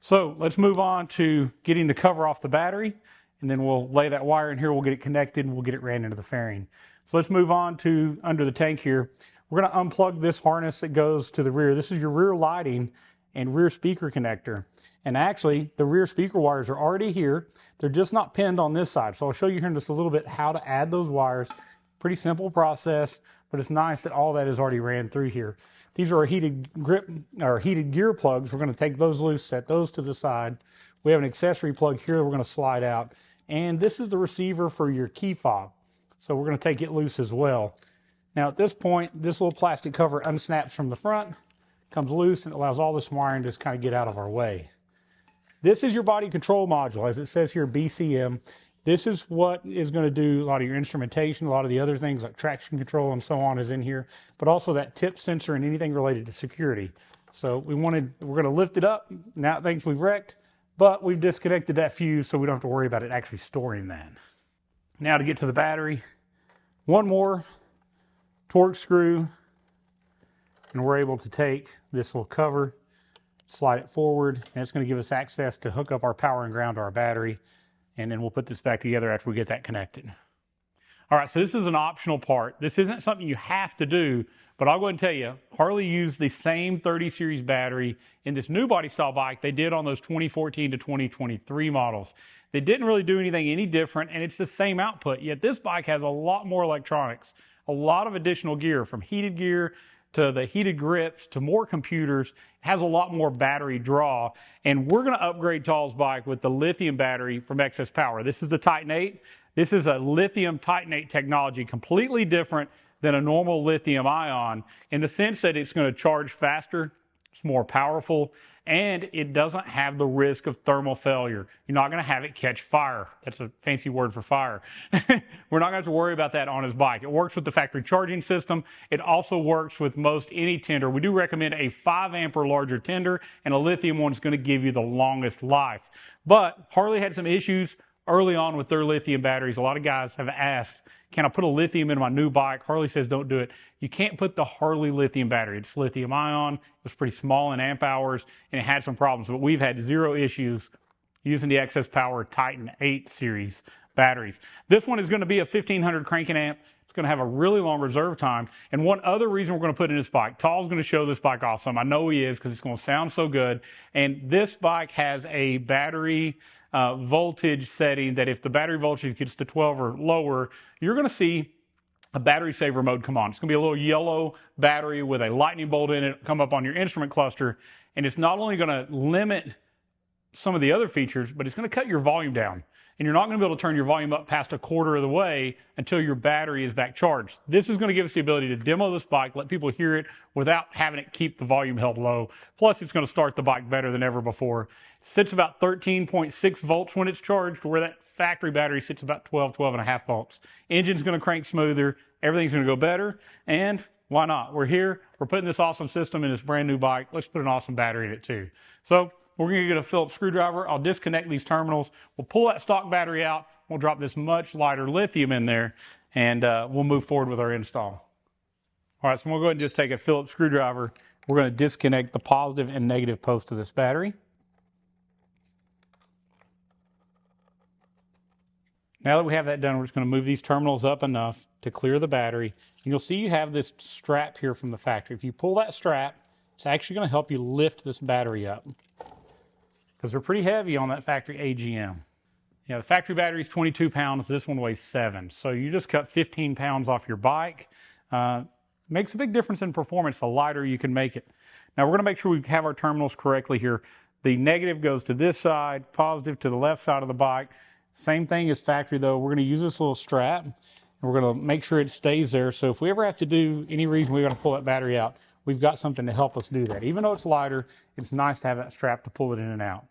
So let's move on to getting the cover off the battery, and then we'll lay that wire in here, we'll get it connected, and we'll get it ran into the fairing. So let's move on to under the tank here. We're going to unplug this harness that goes to the rear. This is your rear lighting and rear speaker connector. And actually, the rear speaker wires are already here. They're just not pinned on this side. So I'll show you here in just a little bit how to add those wires. Pretty simple process, but it's nice that all that is already ran through here. These are our heated grip, or heated gear plugs. We're going to take those loose, set those to the side. We have an accessory plug here that we're going to slide out. And this is the receiver for your key fob. So we're going to take it loose as well. Now at this point, this little plastic cover unsnaps from the front, comes loose, and allows all this wiring to just kind of get out of our way. This is your body control module, as it says here, BCM. This is what is going to do a lot of your instrumentation, a lot of the other things like traction control and so on is in here, but also that tip sensor and anything related to security. So we're going to lift it up. Now it thinks we've wrecked, but we've disconnected that fuse so we don't have to worry about it actually storing that. Now to get to the battery, one more torque screw, and we're able to take this little cover, slide it forward, and it's going to give us access to hook up our power and ground to our battery, and then we'll put this back together after we get that connected. All right, so this is an optional part. This isn't something you have to do, but I'll go ahead and tell you, Harley used the same 30 series battery in this new body style bike they did on those 2014 to 2023 models. They didn't really do anything any different, and it's the same output, yet this bike has a lot more electronics, a lot of additional gear, from heated gear to the heated grips to more computers. It has a lot more battery draw, and we're going to upgrade Tall's bike with the lithium battery from Excess Power. This is the Titan 8. This is a lithium titanate technology, completely different than a normal lithium ion in the sense that it's going to charge faster, it's more powerful, and it doesn't have the risk of thermal failure. You're not going to have it catch fire. That's a fancy word for fire. We're not going to have to worry about that on his bike. It works with the factory charging system. It also works with most any tender. We do recommend a 5 amp or larger tender, and a lithium one is going to give you the longest life. But Harley had some issues early on with their lithium batteries. A lot of guys have asked, can I put a lithium in my new bike? Harley says don't do it. You can't put the Harley lithium battery. It's lithium ion. It was pretty small in amp hours, and it had some problems. But we've had zero issues using the Excess Power Titan 8 series batteries. This one is going to be a 1500 cranking amp. It's going to have a really long reserve time. And one other reason we're going to put in this bike, Tall's going to show this bike off some. I know he is because it's going to sound so good. And this bike has a battery voltage setting that if the battery voltage gets to 12 or lower, you're going to see a battery saver mode come on. It's going to be a little yellow battery with a lightning bolt in it, come up on your instrument cluster, and it's not only going to limit some of the other features, but it's going to cut your volume down. And you're not going to be able to turn your volume up past a quarter of the way until your battery is back charged. This is going to give us the ability to demo this bike, let people hear it without having it keep the volume held low. Plus, it's going to start the bike better than ever before. It sits about 13.6 volts when it's charged, where that factory battery sits about 12.5 volts. Engine's going to crank smoother. Everything's going to go better. And why not? We're here. We're putting this awesome system in this brand new bike. Let's put an awesome battery in it too. So we're going to get a Phillips screwdriver. I'll disconnect these terminals. We'll pull that stock battery out. We'll drop this much lighter lithium in there, and we'll move forward with our install. All right, so we'll go ahead and just take a Phillips screwdriver. We're going to disconnect the positive and negative post of this battery. Now that we have that done, we're just going to move these terminals up enough to clear the battery. And you'll see you have this strap here from the factory. If you pull that strap, it's actually going to help you lift this battery up, because they're pretty heavy on that factory AGM. You know, the factory battery is 22 pounds. This one weighs 7. So you just cut 15 pounds off your bike. Makes a big difference in performance the lighter you can make it. Now we're going to make sure we have our terminals correctly here. The negative goes to this side, positive to the left side of the bike. Same thing as factory though. We're going to use this little strap, and we're going to make sure it stays there. So if we ever have to do any reason we're going to pull that battery out, we've got something to help us do that. Even though it's lighter, it's nice to have that strap to pull it in and out.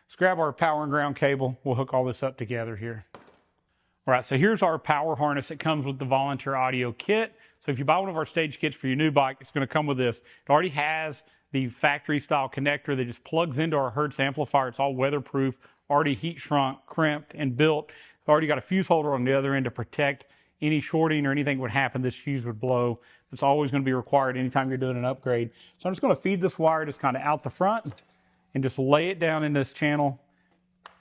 Let's grab our power and ground cable. We'll hook all this up together here. All right, so here's our power harness that comes with the Volunteer Audio kit. So if you buy one of our stage kits for your new bike, it's going to come with this. It already has the factory style connector that just plugs into our Hertz amplifier. It's all weatherproof, already heat shrunk, crimped, and built. It's already got a fuse holder on the other end to protect any shorting or anything would happen, this fuse would blow. It's always going to be required anytime you're doing an upgrade. So I'm just going to feed this wire just kind of out the front and just lay it down in this channel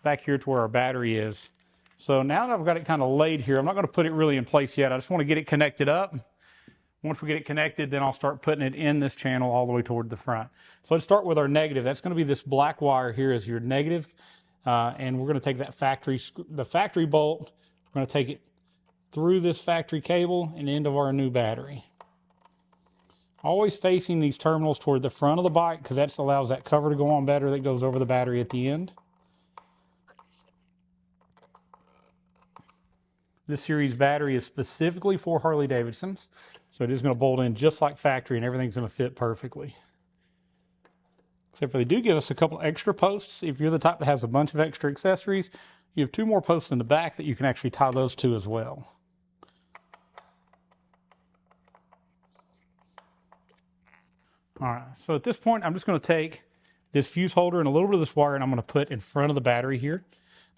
back here to where our battery is. So now that I've got it kind of laid here, I'm not going to put it really in place yet. I just want to get it connected up. Once we get it connected, then I'll start putting it in this channel all the way toward the front. So let's start with our negative. That's going to be this black wire here is your negative. And we're going to take that the factory bolt, we're going to take it through this factory cable and into our new battery. Always facing these terminals toward the front of the bike because that allows that cover to go on better that goes over the battery at the end. This series battery is specifically for Harley Davidsons, so it is going to bolt in just like factory and everything's going to fit perfectly. Except for they do give us a couple extra posts. If you're the type that has a bunch of extra accessories, you have 2 more posts in the back that you can actually tie those to as well. All right, so at this point, I'm just going to take this fuse holder and a little bit of this wire and I'm going to put in front of the battery here.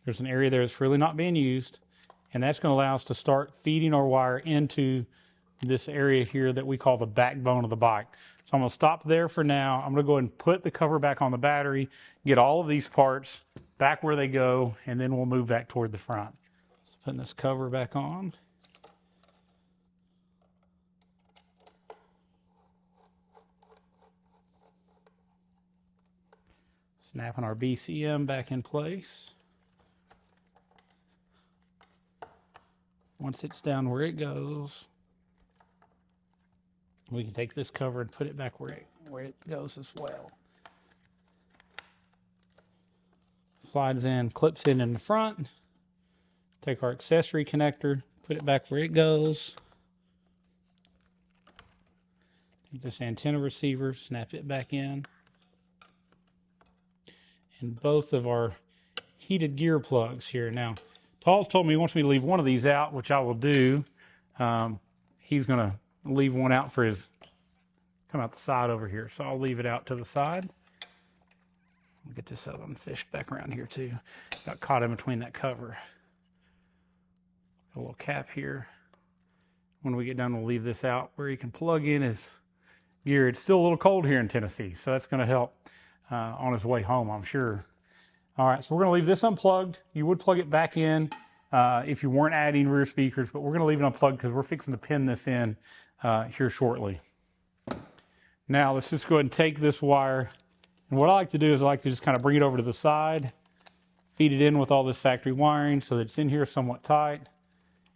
There's an area there that's really not being used. And that's going to allow us to start feeding our wire into this area here that we call the backbone of the bike. So I'm going to stop there for now. I'm going to go ahead and put the cover back on the battery, get all of these parts back where they go, and then we'll move back toward the front. So putting this cover back on. Snapping our BCM back in place. Once it's down where it goes, we can take this cover and put it back where it goes as well. Slides in, clips in the front. Take our accessory connector, put it back where it goes. Take this antenna receiver, snap it back in. And both of our heated gear plugs here. Now, Paul's told me he wants me to leave one of these out, which I will do. He's going to leave one out for his, come out the side over here. So I'll leave it out to the side. We'll get this other one fished back around here too. Got caught in between that cover. Got a little cap here. When we get done, we'll leave this out where he can plug in his gear. It's still a little cold here in Tennessee, so that's going to help on his way home, I'm sure. All right, so we're going to leave this unplugged. You would plug it back in if you weren't adding rear speakers, but we're going to leave it unplugged because we're fixing to pin this in here shortly. Now, let's just go ahead and take this wire. And what I like to do is I like to just kind of bring it over to the side, feed it in with all this factory wiring so that it's in here somewhat tight.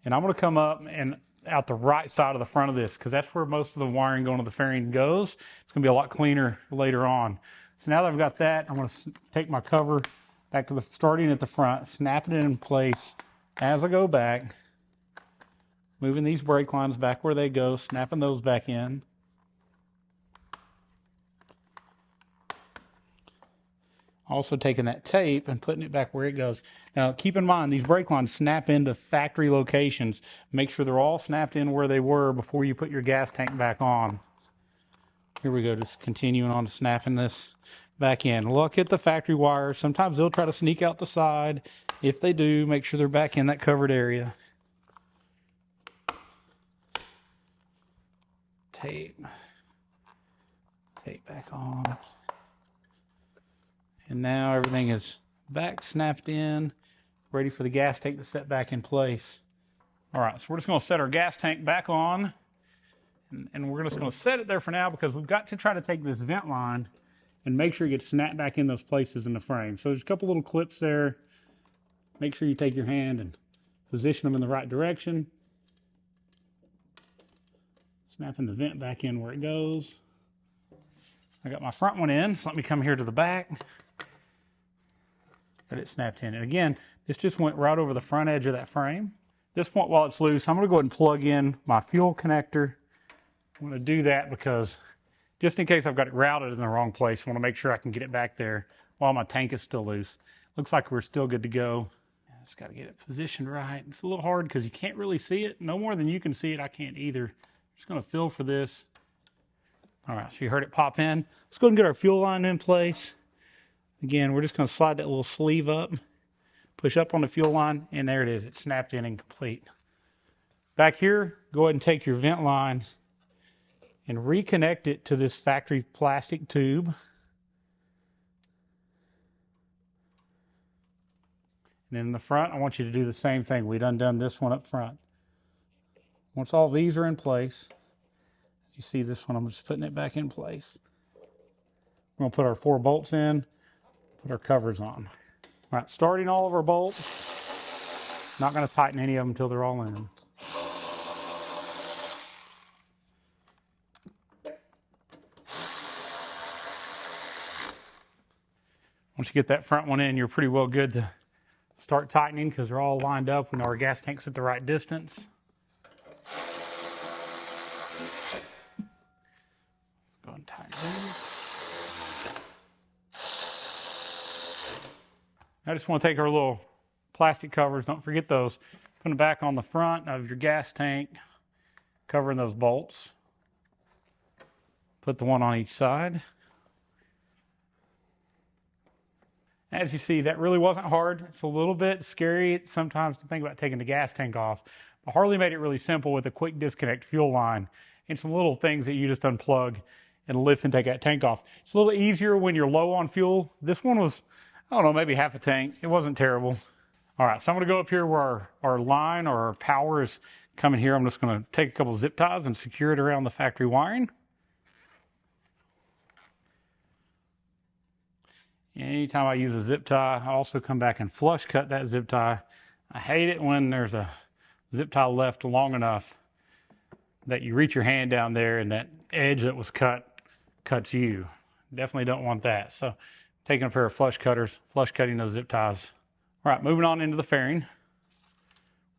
And I'm going to come up and out the right side of the front of this because that's where most of the wiring going to the fairing goes. It's going to be a lot cleaner later on. So now that I've got that, I'm going to take my cover back to the starting at the front, snapping it in place as I go back, moving these brake lines back where they go, snapping those back in. Also taking that tape and putting it back where it goes. Now keep in mind, these brake lines snap into factory locations. Make sure they're all snapped in where they were before you put your gas tank back on. Here we go, just continuing on to snapping this back in. Look at the factory wires. Sometimes they'll try to sneak out the side. If they do, make sure they're back in that covered area. Tape back on. And now everything is back snapped in, ready for the gas tank to set back in place. All right, so we're just going to set our gas tank back on. And we're just going to set it there for now because we've got to try to take this vent line and make sure it gets snapped back in those places in the frame. So there's a couple little clips there. Make sure you take your hand and position them in the right direction. Snapping the vent back in where it goes. I got my front one in, so let me come here to the back. Got it snapped in. And again, this just went right over the front edge of that frame. At this point, while it's loose, I'm going to go ahead and plug in my fuel connector. I'm going to do that because just in case I've got it routed in the wrong place, I want to make sure I can get it back there while my tank is still loose. Looks like we're still good to go. Just got to get it positioned right. It's a little hard because you can't really see it. No more than you can see it, I can't either. Just going to fill for this. All right, so you heard it pop in. Let's go ahead and get our fuel line in place. Again, we're just going to slide that little sleeve up, push up on the fuel line, and there it is. It's snapped in and complete. Back here, go ahead and take your vent line and reconnect it to this factory plastic tube. And then in the front, I want you to do the same thing. We done this one up front. Once all these are in place, you see this one, I'm just putting it back in place. We're going to put our 4 bolts in, put our covers on. All right, starting all of our bolts. Not going to tighten any of them until they're all in. Once you get that front one in, you're pretty well good to start tightening because they're all lined up. We know our gas tank's at the right distance. Go and tighten these. I just want to take our little plastic covers, don't forget those, put them back on the front of your gas tank, covering those bolts. Put the one on each side. As you see, that really wasn't hard. It's a little bit scary sometimes to think about taking the gas tank off. But Harley made it really simple with a quick disconnect fuel line and some little things that you just unplug and lift and take that tank off. It's a little easier when you're low on fuel. This one was, I don't know, maybe half a tank. It wasn't terrible. All right, so I'm going to go up here where our line or our power is coming here. I'm just going to take a couple zip ties and secure it around the factory wiring. Anytime I use a zip tie, I also come back and flush cut that zip tie. I hate it when there's a zip tie left long enough that you reach your hand down there and that edge that was cut cuts you. Definitely don't want that. So taking a pair of flush cutters, flush cutting those zip ties. All right, moving on into the fairing.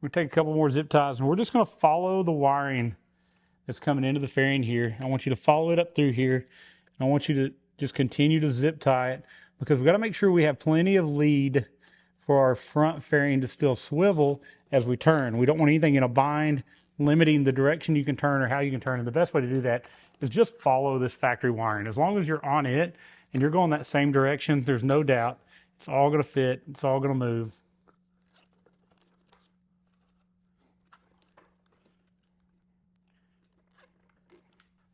We're going to take a couple more zip ties and we're just going to follow the wiring that's coming into the fairing here. I want you to follow it up through here. I want you to just continue to zip tie it because we've got to make sure we have plenty of lead for our front fairing to still swivel as we turn. We don't want anything in a bind limiting the direction you can turn or how you can turn. And the best way to do that is just follow this factory wiring. As long as you're on it and you're going that same direction, there's no doubt it's all going to fit. It's all going to move.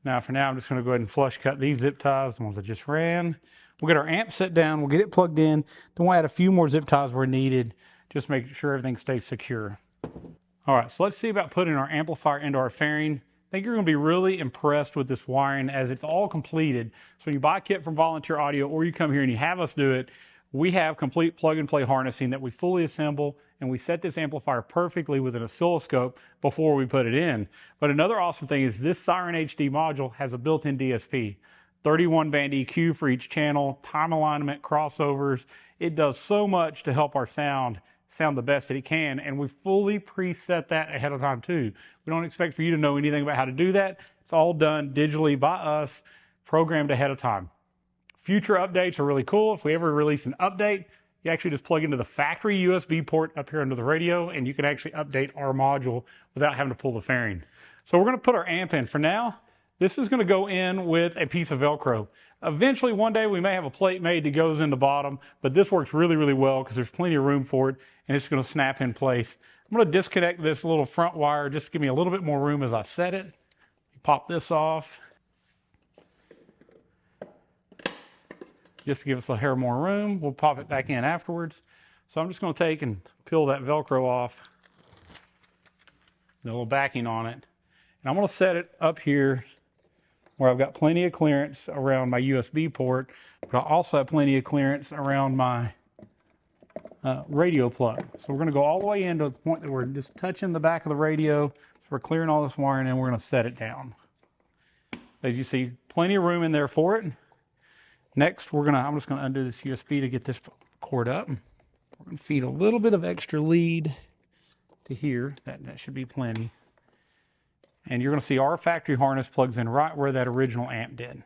Now for now, I'm just going to go ahead and flush cut these zip ties, the ones I just ran. We'll get our amp set down, we'll get it plugged in, then we'll add a few more zip ties where needed, just make sure everything stays secure. All right, so let's see about putting our amplifier into our fairing. I think you're going to be really impressed with this wiring as it's all completed. So when you buy a kit from Volunteer Audio or you come here and you have us do it, we have complete plug-and-play harnessing that we fully assemble, and we set this amplifier perfectly with an oscilloscope before we put it in. But another awesome thing is this SeirenHD module has a built-in DSP. 31 band EQ for each channel, time alignment, crossovers. It does so much to help our sound the best that it can, and we fully preset that ahead of time too. We don't expect for you to know anything about how to do that. It's all done digitally by us, programmed ahead of time. Future updates are really cool. If we ever release an update, you actually just plug into the factory USB port up here under the radio, and you can actually update our module without having to pull the fairing. So we're going to put our amp in. For now, this is going to go in with a piece of Velcro. Eventually, one day, we may have a plate made that goes in the bottom, but this works really, really well because there's plenty of room for it, and it's going to snap in place. I'm going to disconnect this little front wire just to give me a little bit more room as I set it. Pop this off, just to give us a hair more room. We'll pop it back in afterwards. So I'm just going to take and peel that Velcro off, the little backing on it, and I'm going to set it up here where I've got plenty of clearance around my USB port, but I also have plenty of clearance around my radio plug. So we're going to go all the way in to the point that we're just touching the back of the radio. So we're clearing all this wiring and we're going to set it down. As you see, plenty of room in there for it. Next, I'm just going to undo this USB to get this cord up. We're going to feed a little bit of extra lead to here. That should be plenty. And you're going to see our factory harness plugs in right where that original amp did.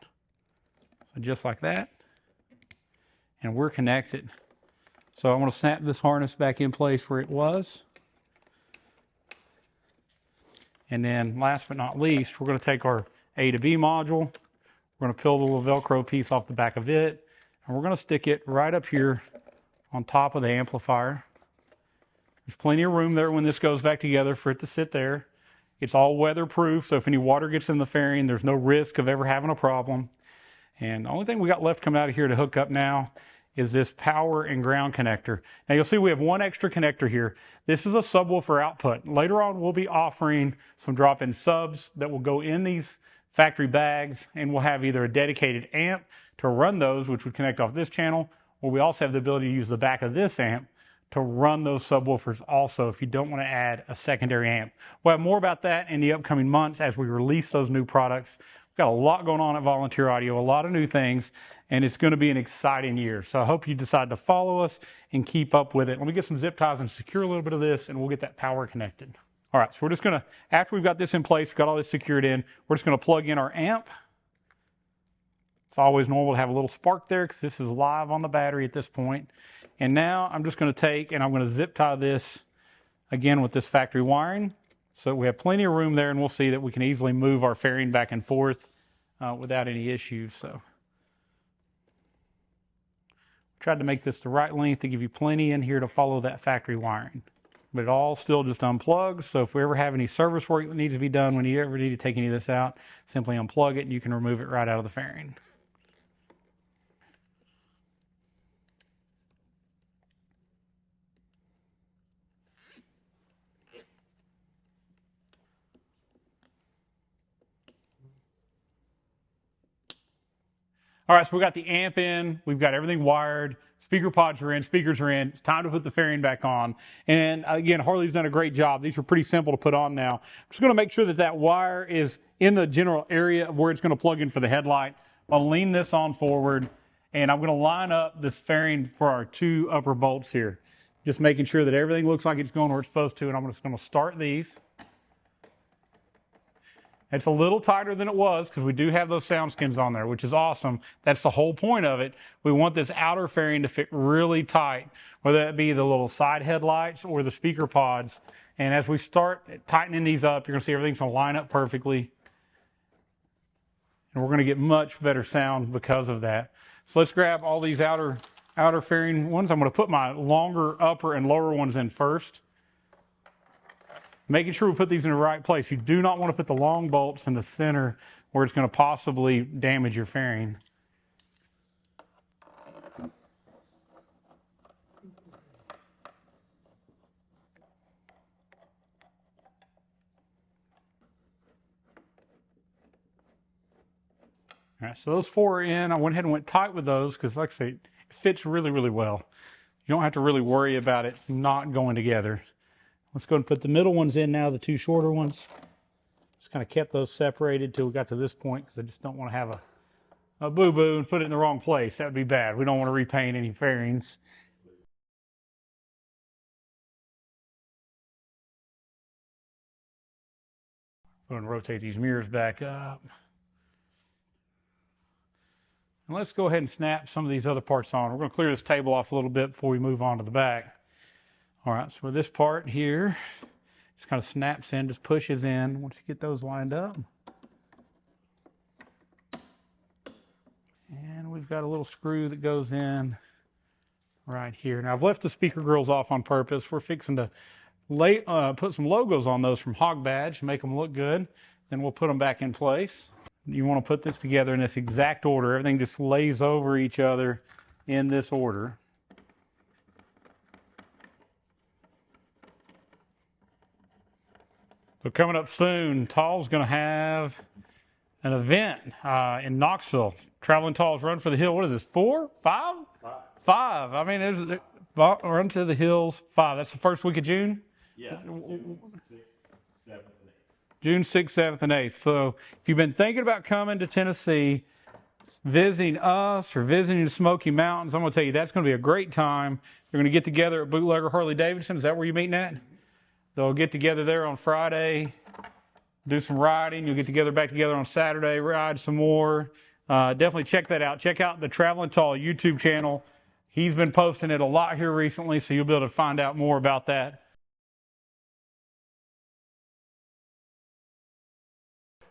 So just like that. And we're connected. So I'm going to snap this harness back in place where it was. And then last but not least, we're going to take our A2B module. We're going to peel the little Velcro piece off the back of it. And we're going to stick it right up here on top of the amplifier. There's plenty of room there when this goes back together for it to sit there. It's all weatherproof, so if any water gets in the fairing, there's no risk of ever having a problem. And the only thing we got left coming out of here to hook up now is this power and ground connector. Now you'll see we have one extra connector here. This is a subwoofer output. Later on we'll be offering some drop-in subs that will go in these factory bags, and we'll have either a dedicated amp to run those, which would connect off this channel, or we also have the ability to use the back of this amp to run those subwoofers also if you don't want to add a secondary amp. We'll have more about that in the upcoming months as we release those new products. We've got a lot going on at Volunteer Audio, a lot of new things, and it's going to be an exciting year. So I hope you decide to follow us and keep up with it. Let me get some zip ties and secure a little bit of this, and we'll get that power connected. All right, so we're just going to, after we've got this in place, we've got all this secured in, we're just going to plug in our amp. It's always normal to have a little spark there because this is live on the battery at this point. And now I'm just going to take and I'm going to zip tie this again with this factory wiring. So we have plenty of room there, and we'll see that we can easily move our fairing back and forth without any issues. So tried to make this the right length to give you plenty in here to follow that factory wiring. But it all still just unplugs. So if we ever have any service work that needs to be done, when you ever need to take any of this out, simply unplug it and you can remove it right out of the fairing. All right, so we got the amp in, we've got everything wired, speaker pods are in, speakers are in. It's time to put the fairing back on. And again, Harley's done a great job. These are pretty simple to put on now. I'm just going to make sure that that wire is in the general area of where it's going to plug in for the headlight. I'll lean this on forward, and I'm going to line up this fairing for our two upper bolts here. Just making sure that everything looks like it's going where it's supposed to, and I'm just going to start these. It's a little tighter than it was because we do have those sound skins on there, which is awesome. That's the whole point of it. We want this outer fairing to fit really tight, whether that be the little side headlights or the speaker pods. And as we start tightening these up, you're going to see everything's going to line up perfectly. And we're going to get much better sound because of that. So let's grab all these outer fairing ones. I'm going to put my longer upper and lower ones in first. Making sure we put these in the right place. You do not want to put the long bolts in the center where it's going to possibly damage your fairing. All right, so those four are in. I went ahead and went tight with those because, like I say, it fits really, really well. You don't have to really worry about it not going together. Let's go and put the middle ones in now, the two shorter ones. Just kind of kept those separated till we got to this point because I just don't want to have a boo-boo and put it in the wrong place. That would be bad. We don't want to repaint any fairings. Go and rotate these mirrors back up. And let's go ahead and snap some of these other parts on. We're going to clear this table off a little bit before we move on to the back. All right, so this part here just kind of snaps in, just pushes in once you get those lined up. And we've got a little screw that goes in right here. Now, I've left the speaker grills off on purpose. We're fixing to put some logos on those from Hog Badge, make them look good. Then we'll put them back in place. You want to put this together in this exact order. Everything just lays over each other in this order. So coming up soon, Tall's going to have an event in Knoxville. Traveling Tall's Run for the Hill. What is this, 4? 5? 5. I mean, there's Run to the Hills 5. That's the first week of June? Yeah. June 6th, 7th, and 8th. June 6th, 7th, and 8th. So if you've been thinking about coming to Tennessee, visiting us or visiting the Smoky Mountains, I'm going to tell you that's going to be a great time. You're going to get together at Bootlegger Harley Davidson. Is that where you're meeting at? They'll get together there on Friday, do some riding. You'll get back together on Saturday, ride some more. Definitely check that out. Check out the Traveling Tall YouTube channel. He's been posting it a lot here recently, so you'll be able to find out more about that.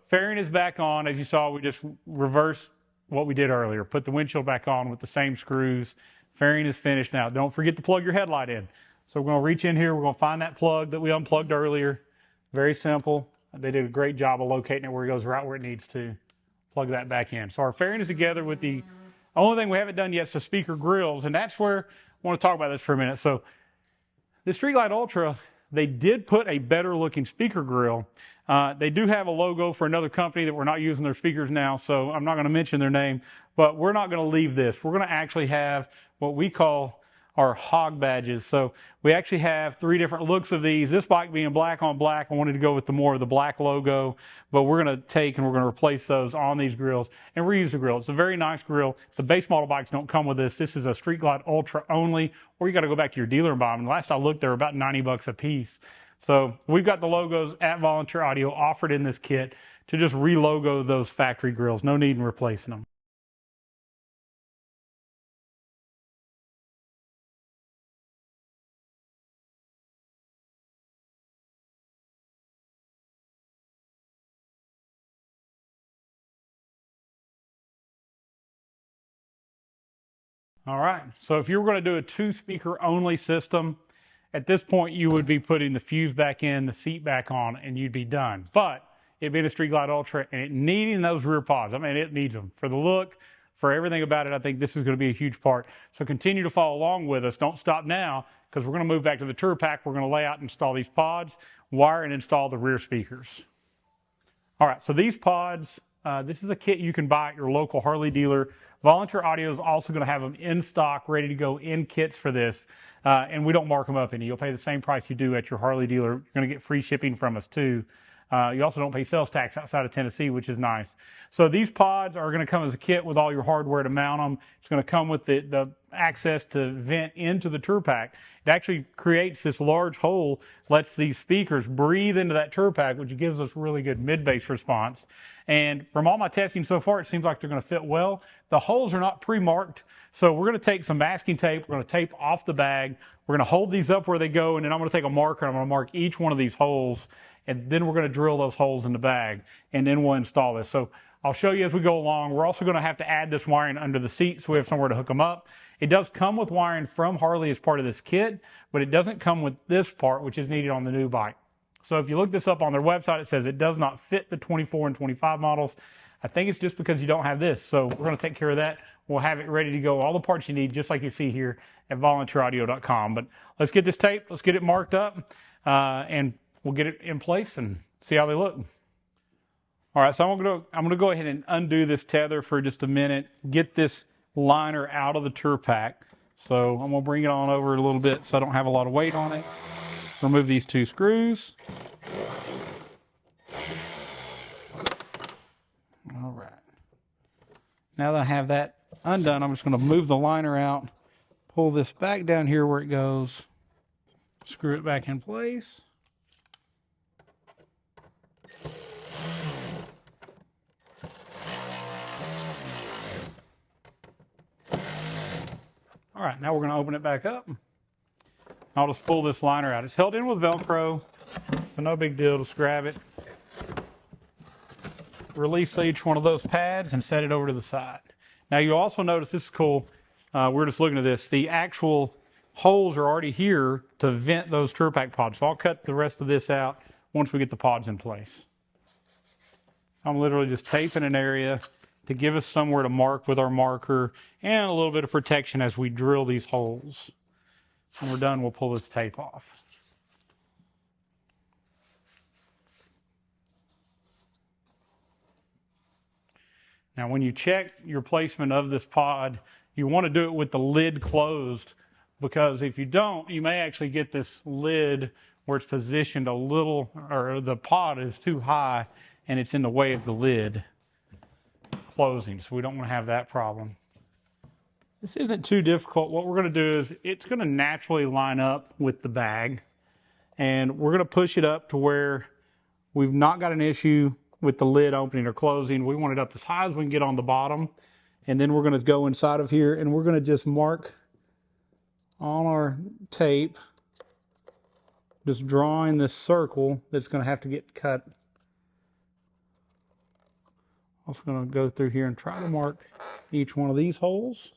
Fairing is back on. As you saw, we just reversed what we did earlier. Put the windshield back on with the same screws. Fairing is finished now. Don't forget to plug your headlight in. So we're going to reach in here. We're going to find that plug that we unplugged earlier. Very simple. They did a great job of locating it where it goes right where it needs to. Plug that back in. So our fairing is together with the only thing we haven't done yet is the speaker grills, and that's where I want to talk about this for a minute. So the Streetlight Ultra, they did put a better looking speaker grill. They do have a logo for another company that we're not using their speakers now, so I'm not going to mention their name, but we're not going to leave this. We're going to actually have what we call our hog badges. So we actually have 3 different looks of these. This bike being black on black, I wanted to go with the more of the black logo, but we're going to take and we're going to replace those on these grills and reuse the grill. It's a very nice grill. The base model bikes don't come with this. This is a Streetlight Ultra only, or you got to go back to your dealer and buy them. And last I looked, they were about 90 bucks a piece. So we've got the logos at Volunteer Audio offered in this kit to just re-logo those factory grills. No need in replacing them. All right, so if you were going to do a 2-speaker only system, at this point you would be putting the fuse back in, the seat back on, and you'd be done. But it being a Streetlight Ultra and it needing those rear pods, I mean, it needs them. For the look, for everything about it, I think this is going to be a huge part. So continue to follow along with us. Don't stop now, because we're going to move back to the Tour Pak. We're going to lay out and install these pods, wire and install the rear speakers. All right, so these pods, this is a kit you can buy at your local Harley dealer. Volunteer Audio is also going to have them in stock, ready to go in kits for this, and we don't mark them up any. You'll pay the same price you do at your Harley dealer. You're going to get free shipping from us too. You also don't pay sales tax outside of Tennessee, which is nice. So these pods are going to come as a kit with all your hardware to mount them. It's going to come with the access to vent into the Tour Pak. It actually creates this large hole, lets these speakers breathe into that Tour Pak, which gives us really good mid-bass response. And from all my testing so far, it seems like they're going to fit well. The holes are not pre-marked, so we're going to take some masking tape. We're going to tape off the bag. We're going to hold these up where they go, and then I'm going to take a marker and I'm going to mark each one of these holes, and then we're going to drill those holes in the bag, and then we'll install this. So I'll show you as we go along. We're also going to have to add this wiring under the seat so we have somewhere to hook them up. It does come with wiring from Harley as part of this kit, but it doesn't come with this part, which is needed on the new bike. So if you look this up on their website, it says it does not fit the 24 and 25 models. I think it's just because you don't have this. So we're going to take care of that. We'll have it ready to go. All the parts you need, just like you see here at volunteeraudio.com. But let's get this taped. Let's get it marked up, and we'll get it in place and see how they look. All right, so I'm going to go ahead and undo this tether for just a minute, get this liner out of the Tour Pak. So I'm going to bring it on over a little bit so I don't have a lot of weight on it. Remove these 2 screws. All right. Now that I have that undone, I'm just going to move the liner out, pull this back down here where it goes, screw it back in place. All right, now we're going to open it back up. I'll just pull this liner out. It's held in with Velcro, so no big deal. Just grab it, release each one of those pads, and set it over to the side. Now you'll also notice, this is cool, we're just looking at this, the actual holes are already here to vent those Tour Pak pods. So I'll cut the rest of this out once we get the pods in place. I'm literally just taping an area to give us somewhere to mark with our marker and a little bit of protection as we drill these holes. When we're done, we'll pull this tape off. Now, when you check your placement of this pod, you want to do it with the lid closed, because if you don't, you may actually get this lid where it's positioned a little, or the pod is too high and it's in the way of the lid closing. So we don't want to have that problem. This isn't too difficult. What we're going to do is it's going to naturally line up with the bag, and we're going to push it up to where we've not got an issue with the lid opening or closing. We want it up as high as we can get on the bottom, and then we're going to go inside of here and we're going to just mark on our tape, just drawing this circle that's going to have to get cut. I'm also going to go through here and try to mark each one of these holes.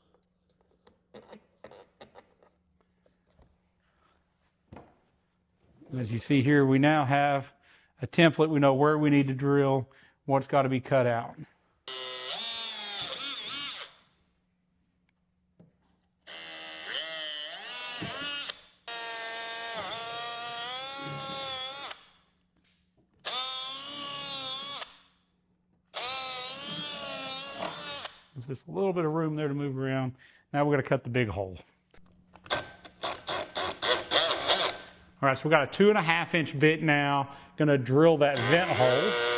As you see here, we now have a template. We know where we need to drill, what's got to be cut out. There's just a little bit of room there to move around. Now we're going to cut the big hole. All right, so we've got a 2.5 inch bit now. Going to drill that vent hole.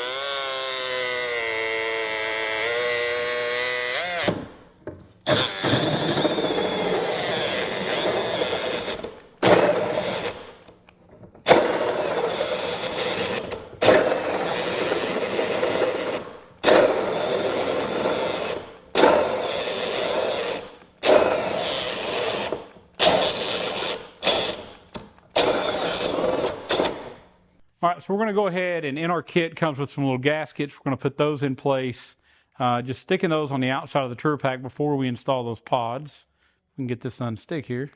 All right, so we're going to go ahead, and in our kit comes with some little gaskets. We're going to put those in place, just sticking those on the outside of the Tour Pak before we install those pods. We can get this unstick here.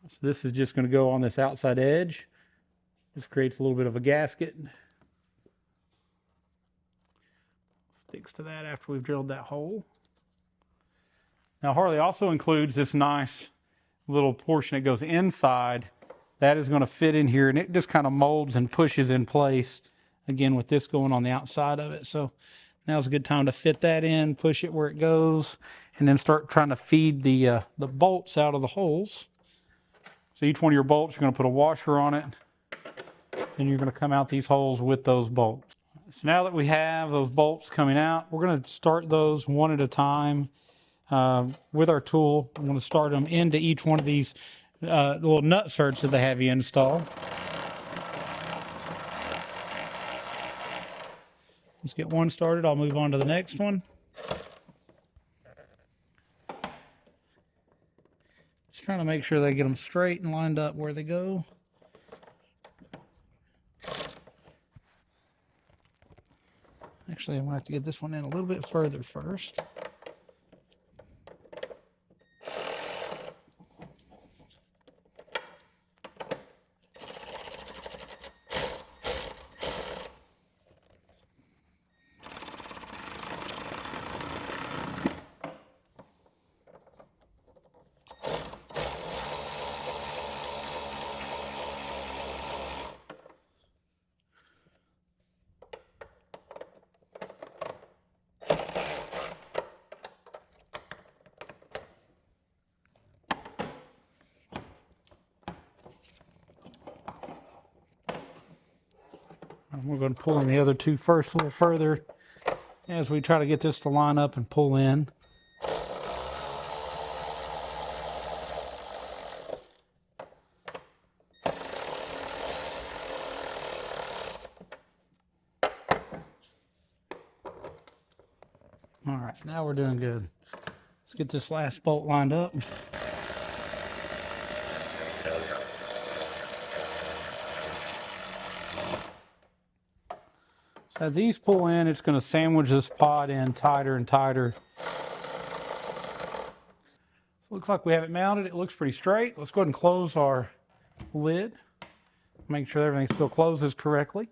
So this is just going to go on this outside edge. This creates a little bit of a gasket. Sticks to that after we've drilled that hole. Now Harley also includes this nice little portion that goes inside. That is going to fit in here, and it just kind of molds and pushes in place, again, with this going on the outside of it. So now's a good time to fit that in, push it where it goes, and then start trying to feed the bolts out of the holes. So each one of your bolts, you're going to put a washer on it, and you're going to come out these holes with those bolts. So now that we have those bolts coming out, we're going to start those one at a time with our tool. I'm going to start them into each one of these little nut certs that they have you install. Let's get one started. I'll move on to the next one. Just trying to make sure they get them straight and lined up where they go. Actually, I'm going to have to get this one in a little bit further first. We're going to pull in the other two first a little further as we try to get this to line up and pull in. All right, now we're doing good. Let's get this last bolt lined up. So as these pull in, it's going to sandwich this pod in tighter and tighter. Looks like we have it mounted. It looks pretty straight. Let's go ahead and close our lid. Make sure everything still closes correctly.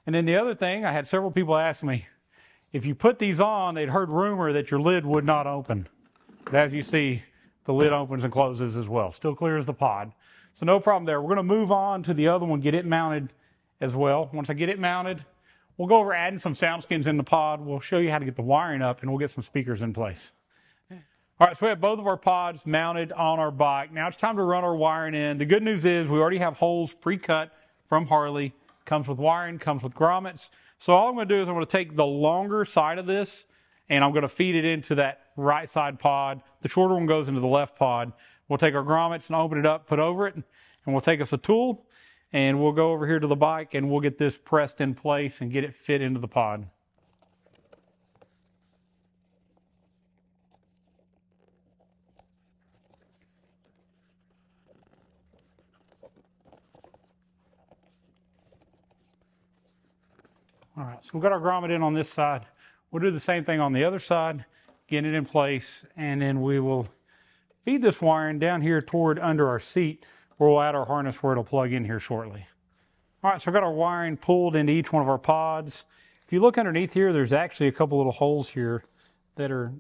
And then the other thing, I had several people ask me, if you put these on, they'd heard rumor that your lid would not open. But as you see, the lid opens and closes as well. Still clear as the pod. So no problem there. We're going to move on to the other one, get it mounted as well. Once I get it mounted, we'll go over adding some sound skins in the pod. We'll show you how to get the wiring up, and we'll get some speakers in place. All right, so we have both of our pods mounted on our bike. Now it's time to run our wiring in. The good news is we already have holes pre-cut from Harley. Comes with wiring, comes with grommets. So all I'm going to do is I'm going to take the longer side of this, and I'm going to feed it into that right side pod. The shorter one goes into the left pod. We'll take our grommets and open it up, put over it, and we'll take us a tool, and we'll go over here to the bike, and we'll get this pressed in place and get it fit into the pod. All right, so we've got our grommet in on this side. We'll do the same thing on the other side, get it in place, and then we will feed this wiring down here toward under our seat, where we'll add our harness where it'll plug in here shortly. All right, so I've got our wiring pulled into each one of our pods. If you look underneath here, there's actually a couple little holes here that are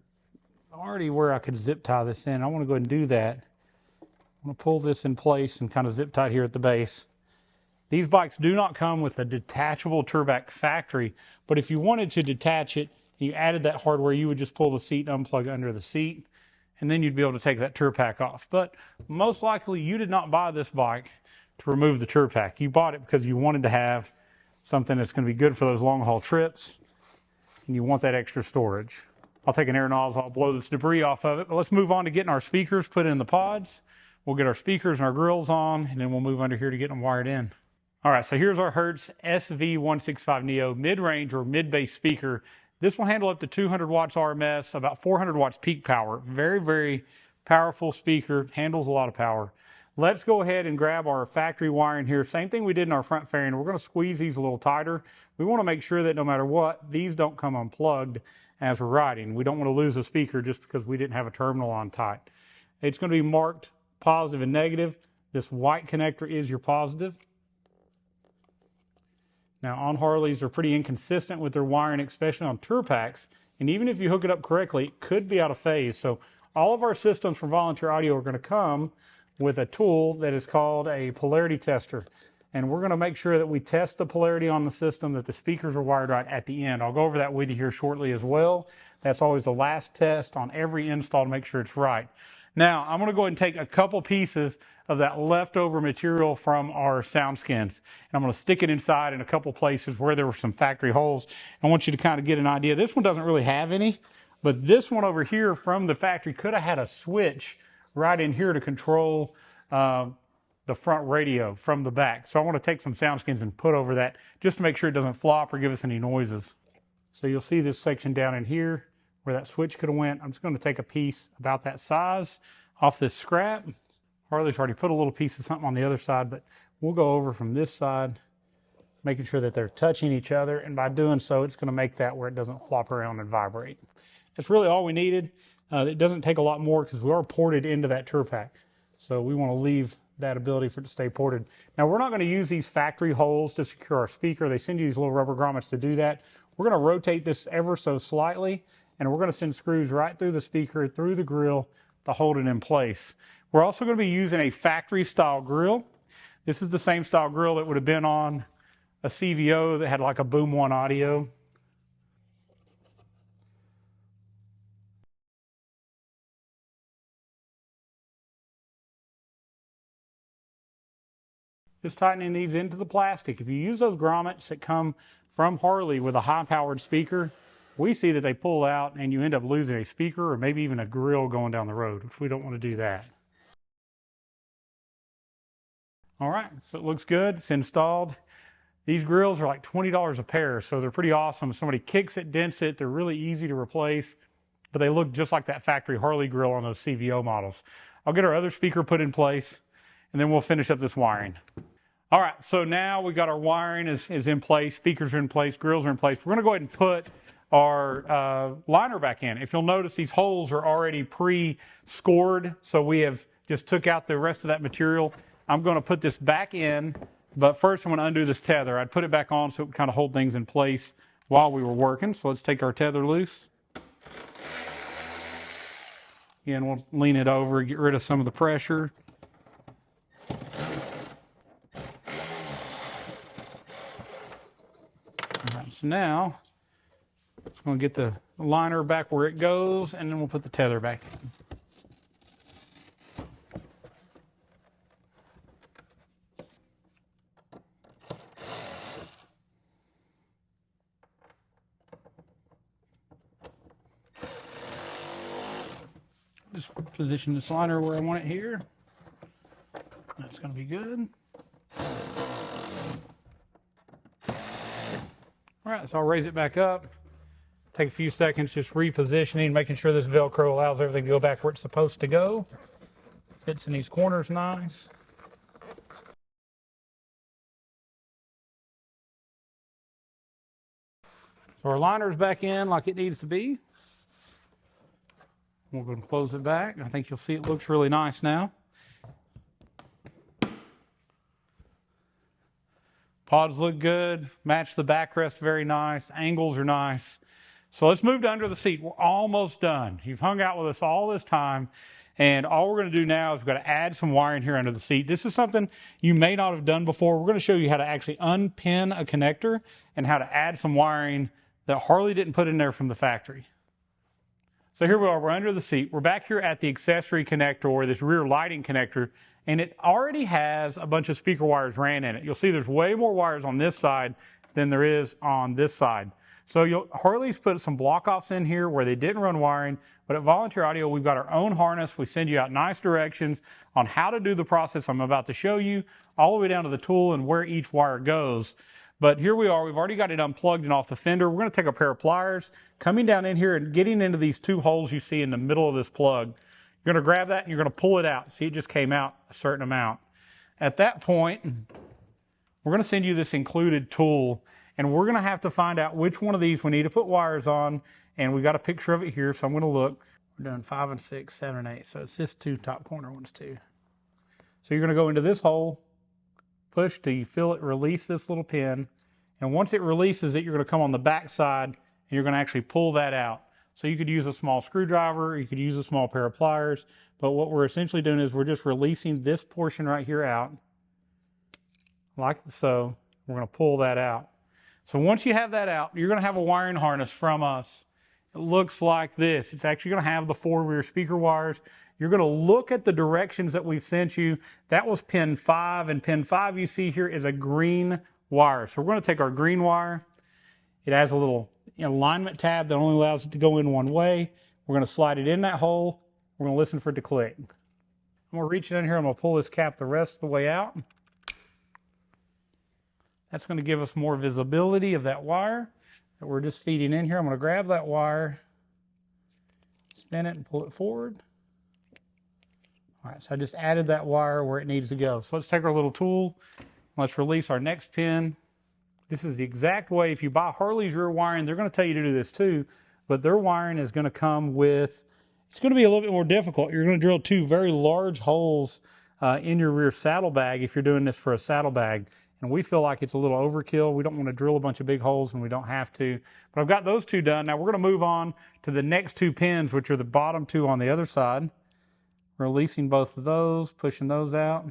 already where I could zip tie this in. I want to go ahead and do that. I'm going to pull this in place and kind of zip tie here at the base. These bikes do not come with a detachable Tour Pak factory, but if you wanted to detach it and you added that hardware, you would just pull the seat and unplug under the seat, and then you'd be able to take that Tour Pak off. But most likely you did not buy this bike to remove the Tour Pak. You bought it because you wanted to have something that's going to be good for those long haul trips, and you want that extra storage. I'll take an air nozzle, I'll blow this debris off of it, but let's move on to getting our speakers put in the pods. We'll get our speakers and our grills on, and then we'll move under here to get them wired in. All right, so here's our Hertz SV165 Neo mid-range or mid-bass speaker. This will handle up to 200 watts RMS, about 400 watts peak power. Very, very powerful speaker, handles a lot of power. Let's go ahead and grab our factory wiring here. Same thing we did in our front fairing. We're going to squeeze these a little tighter. We want to make sure that no matter what, these don't come unplugged as we're riding. We don't want to lose a speaker just because we didn't have a terminal on tight. It's going to be marked positive and negative. This white connector is your positive. Now on Harleys, they're pretty inconsistent with their wiring, especially on Tour Paks. And even if you hook it up correctly, it could be out of phase. So all of our systems from Volunteer Audio are going to come with a tool that is called a polarity tester. And we're going to make sure that we test the polarity on the system, that the speakers are wired right at the end. I'll go over that with you here shortly as well. That's always the last test on every install to make sure it's right. Now, I'm going to go ahead and take a couple pieces of that leftover material from our sound skins, and I'm going to stick it inside in a couple places where there were some factory holes. I want you to kind of get an idea. This one doesn't really have any, but this one over here from the factory could have had a switch right in here to control the front radio from the back. So I want to take some sound skins and put over that just to make sure it doesn't flop or give us any noises. So you'll see this section down in here where that switch could have went. I'm just going to take a piece about that size off this scrap. Harley's already put a little piece of something on the other side, but we'll go over from this side, making sure that they're touching each other. And by doing so, it's going to make that where it doesn't flop around and vibrate. That's really all we needed. It doesn't take a lot more because we are ported into that Tour Pak. So we want to leave that ability for it to stay ported. Now we're not going to use these factory holes to secure our speaker. They send you these little rubber grommets to do that. We're going to rotate this ever so slightly, and we're going to send screws right through the speaker, through the grill to hold it in place. We're also going to be using a factory style grill. This is the same style grill that would have been on a CVO that had like a Boom 1 audio. Just tightening these into the plastic. If you use those grommets that come from Harley with a high-powered speaker, we see that they pull out and you end up losing a speaker or maybe even a grill going down the road, which we don't want to do that. All right, so it looks good. It's installed. These grills are like $20 a pair, so they're pretty awesome. If somebody kicks it, dents it, they're really easy to replace, but they look just like that factory Harley grill on those CVO models. I'll get our other speaker put in place, and then we'll finish up this wiring. All right, so now we got our wiring is in place, speakers are in place, grills are in place. We're going to go ahead and put our liner back in. If you'll notice, these holes are already pre-scored, so we have just took out the rest of that material. I'm going to put this back in, but first I'm going to undo this tether. I'd put it back on so it would kind of hold things in place while we were working. So let's take our tether loose. Again, we'll lean it over, get rid of some of the pressure. All right, so now it's going to get the liner back where it goes, and then we'll put the tether back in. Just position this liner where I want it here. That's going to be good. All right, so I'll raise it back up. Take a few seconds just repositioning, making sure this Velcro allows everything to go back where it's supposed to go. Fits in these corners nice. So our liner's back in like it needs to be. We'll go and close it back. I think you'll see it looks really nice now. Pods look good, match the backrest very nice, angles are nice. So let's move to under the seat. We're almost done. You've hung out with us all this time, and all we're going to do now is we're going to add some wiring here under the seat. This is something you may not have done before. We're going to show you how to actually unpin a connector and how to add some wiring that Harley didn't put in there from the factory. So here we are, we're under the seat. We're back here at the accessory connector, or this rear lighting connector, and it already has a bunch of speaker wires ran in it. You'll see there's way more wires on this side than there is on this side. So Harley's put some block-offs in here where they didn't run wiring, but at Volunteer Audio, we've got our own harness. We send you out nice directions on how to do the process I'm about to show you, all the way down to the tool and where each wire goes. But here we are, we've already got it unplugged and off the fender. We're going to take a pair of pliers, coming down in here and getting into these two holes you see in the middle of this plug. You're going to grab that and you're going to pull it out. See, it just came out a certain amount. At that point, we're going to send you this included tool, and we're going to have to find out which one of these we need to put wires on, and we got a picture of it here, so I'm going to look. We're doing 5 and 6, 7 and 8, so it's this two top corner ones too. So you're going to go into this hole, push till you feel it release this little pin, and once it releases it, you're going to come on the back side and you're going to actually pull that out. So you could use a small screwdriver, you could use a small pair of pliers, but what we're essentially doing is we're just releasing this portion right here out, like so. We're going to pull that out. So once you have that out, you're going to have a wiring harness from us. It looks like this. It's actually going to have the 4 rear speaker wires. You're going to look at the directions that we've sent you. That was pin 5, and pin 5 you see here is a green wire. So we're going to take our green wire. It has a little alignment tab that only allows it to go in one way. We're going to slide it in that hole. We're going to listen for it to click. I'm going to reach it in here. I'm going to pull this cap the rest of the way out. That's going to give us more visibility of that wire that we're just feeding in here. I'm going to grab that wire, spin it, and pull it forward. All right, so I just added that wire where it needs to go. So let's take our little tool. Let's release our next pin. This is the exact way, if you buy Harley's rear wiring, they're going to tell you to do this too, but their wiring is going to come with, it's going to be a little bit more difficult. You're going to drill 2 very large holes in your rear saddlebag if you're doing this for a saddlebag. And we feel like it's a little overkill. We don't want to drill a bunch of big holes, and we don't have to. But I've got those 2 done. Now we're going to move on to the next 2 pins, which are the bottom 2 on the other side. Releasing both of those, pushing those out.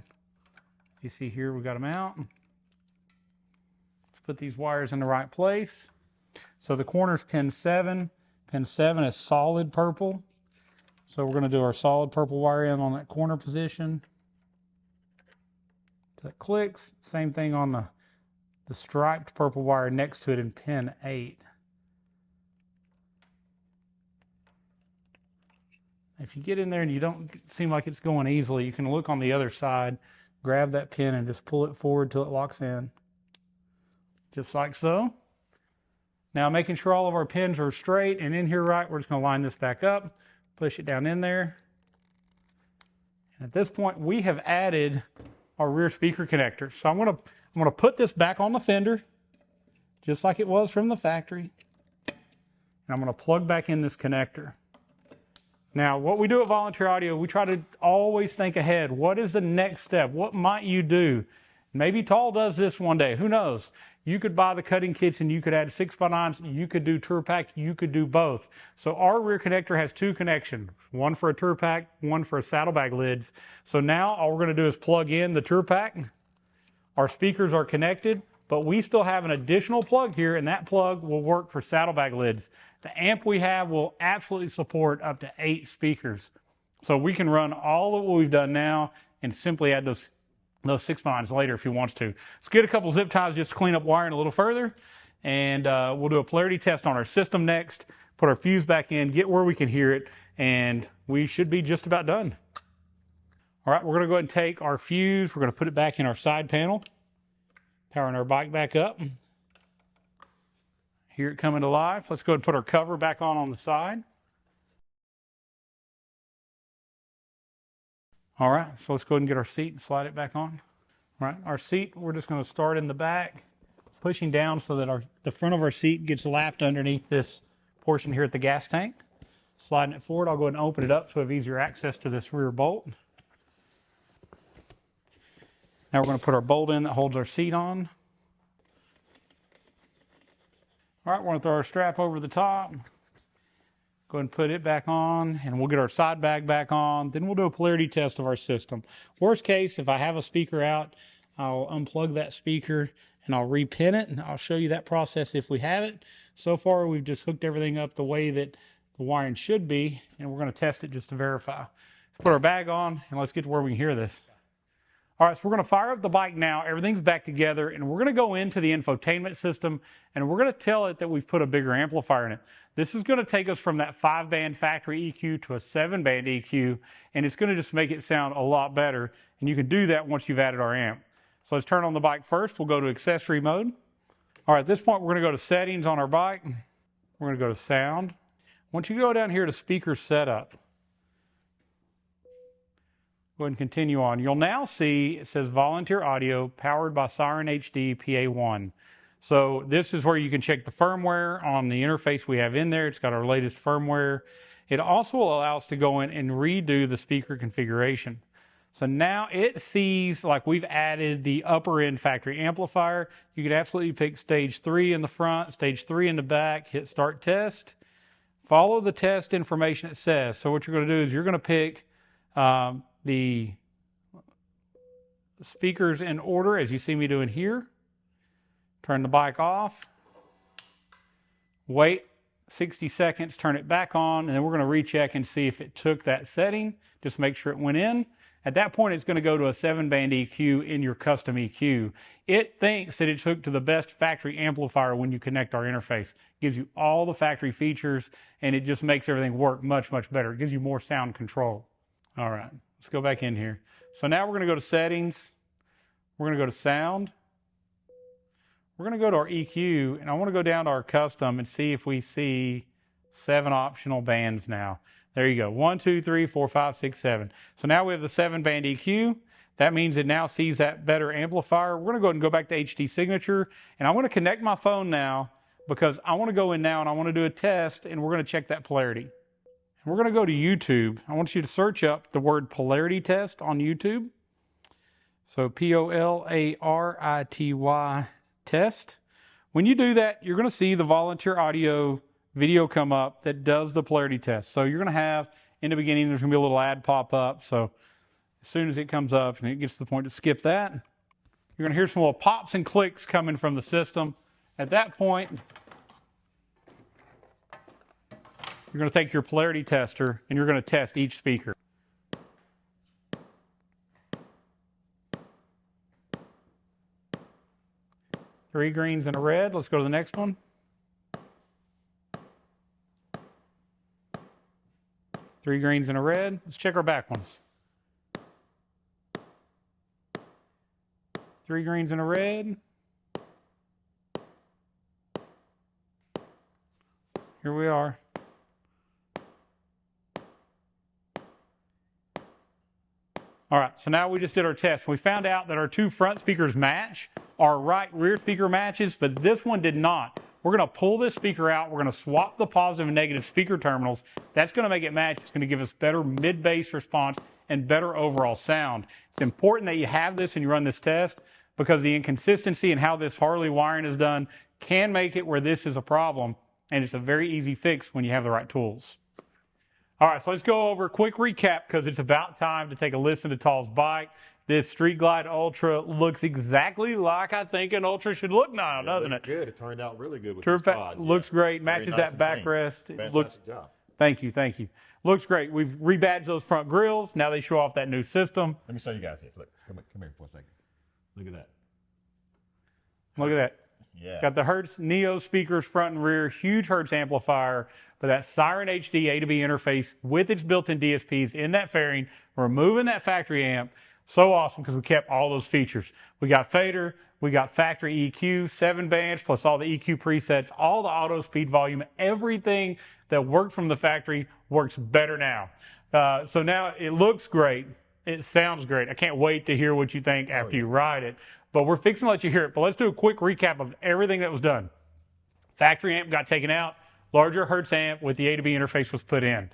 You see here, we got them out. Let's put these wires in the right place. So the corner's pin 7. Pin 7 is solid purple. So we're going to do our solid purple wire in on that corner position. So it clicks. Same thing on the striped purple wire next to it in pin 8. If you get in there and you don't seem like it's going easily, you can look on the other side, grab that pin and just pull it forward till it locks in. Just like so. Now making sure all of our pins are straight and in here right, we're just going to line this back up, push it down in there. And at this point, we have added our rear speaker connector. So I'm going to put this back on the fender, just like it was from the factory. And I'm going to plug back in this connector. Now, what we do at Volunteer Audio, we try to always think ahead. What is the next step? What might you do? Maybe Tall does this one day. Who knows? You could buy the cutting kits and you could add 6x9s. You could do Tour Pak. You could do both. So our rear connector has 2 connections. One for a Tour Pak, one for a saddlebag lids. So now all we're going to do is plug in the Tour Pak. Our speakers are connected, but we still have an additional plug here, and that plug will work for saddlebag lids. The amp we have will absolutely support up to 8 speakers. So we can run all of what we've done now and simply add those 6x9s later if he wants to. Let's get a couple zip ties just to clean up wiring a little further, and we'll do a polarity test on our system next, put our fuse back in, get where we can hear it, and we should be just about done. All right, we're going to go ahead and take our fuse. We're going to put it back in our side panel, powering our bike back up. Hear it coming to life. Let's go ahead and put our cover back on the side. All right, so let's go ahead and get our seat and slide it back on. All right, our seat, we're just going to start in the back, pushing down so that the front of our seat gets lapped underneath this portion here at the gas tank. Sliding it forward, I'll go ahead and open it up so we have easier access to this rear bolt. Now we're going to put our bolt in that holds our seat on. All right, we're going to throw our strap over the top. Go ahead and put it back on, and we'll get our side bag back on. Then we'll do a polarity test of our system. Worst case, if I have a speaker out, I'll unplug that speaker and I'll repin it, and I'll show you that process if we have it. So far, we've just hooked everything up the way that the wiring should be, and we're going to test it just to verify. Let's put our bag on, and let's get to where we can hear this. All right, so we're going to fire up the bike now. Everything's back together, and we're going to go into the infotainment system, and we're going to tell it that we've put a bigger amplifier in it. This is going to take us from that 5-band factory EQ to a 7-band EQ, and it's going to just make it sound a lot better, and you can do that once you've added our amp. So let's turn on the bike first. We'll go to accessory mode. All right, at this point, we're going to go to settings on our bike. We're going to go to sound. Once you go down here to speaker setup, go ahead and continue on. You'll now see it says volunteer audio powered by SeirenHD PA1. So this is where you can check the firmware on the interface we have in there. It's got our latest firmware. It also will allow us to go in and redo the speaker configuration. So now it sees like we've added the upper end factory amplifier. You could absolutely pick stage 3 in the front, stage 3 in the back, hit start test. Follow the test information it says. So what you're going to do is you're going to pick the speakers in order as you see me doing here. Turn the bike off. Wait 60 seconds, turn it back on, and then we're going to recheck and see if it took that setting. Just make sure it went in. At that point, it's going to go to a 7-band EQ in your custom EQ. It thinks that it's hooked to the best factory amplifier when you connect our interface. It gives you all the factory features, and it just makes everything work much, much better. It gives you more sound control. All right, let's go back in here. So now we're going to go to settings. We're going to go to sound. We're going to go to our EQ, and I want to go down to our custom and see if we see 7 optional bands now. There you go. 1, 2, 3, 4, 5, 6, 7. So now we have the 7-band EQ. That means it now sees that better amplifier. We're going to go ahead and go back to HD signature, and I want to connect my phone now because I want to go in now and I want to do a test, and we're going to check that polarity. And we're going to go to YouTube. I want you to search up the word polarity test on YouTube. So POLARITY test. When you do that, you're going to see the volunteer audio video come up that does the polarity test. So you're going to have, in the beginning, there's going to be a little ad pop up. So as soon as it comes up and it gets to the point to skip that, you're going to hear some little pops and clicks coming from the system. At that point, you're going to take your polarity tester and you're going to test each speaker. Three greens and a red. Let's go to the next one. Three greens and a red. Let's check our back ones. Three greens and a red. Here we are. All right, so now we just did our test. We found out that our 2 front speakers match. Our right rear speaker matches, but this one did not. We're going to pull this speaker out. We're going to swap the positive and negative speaker terminals. That's going to make it match. It's going to give us better mid-bass response and better overall sound. It's important that you have this and you run this test because the inconsistency in how this Harley wiring is done can make it where this is a problem, and it's a very easy fix when you have the right tools. All right, so let's go over a quick recap because it's about time to take a listen to Tall's bike. This Street Glide Ultra looks exactly like I think an Ultra should look now, doesn't it? Good. It turned out really good with Tour these Pak pods. looks great. Matches nice that backrest. Fantastic job. Thank you, thank you. Looks great. We've rebadged those front grills. Now they show off that new system. Let me show you guys this. Look, come here for a second. Look at that. Look at that. Yeah. Got the Hertz Neo speakers front and rear, huge Hertz amplifier, but that SeirenHD A2B interface with its built-in DSPs in that fairing, removing that factory amp. So awesome because we kept all those features. We got fader, we got factory EQ, 7 bands, plus all the EQ presets, all the auto speed volume, everything that worked from the factory works better now. So now it looks great. It sounds great. I can't wait to hear what you think after you ride it. But we're fixing to let you hear it. But let's do a quick recap of everything that was done. Factory amp got taken out. Larger Hertz amp with the A2B interface was put in.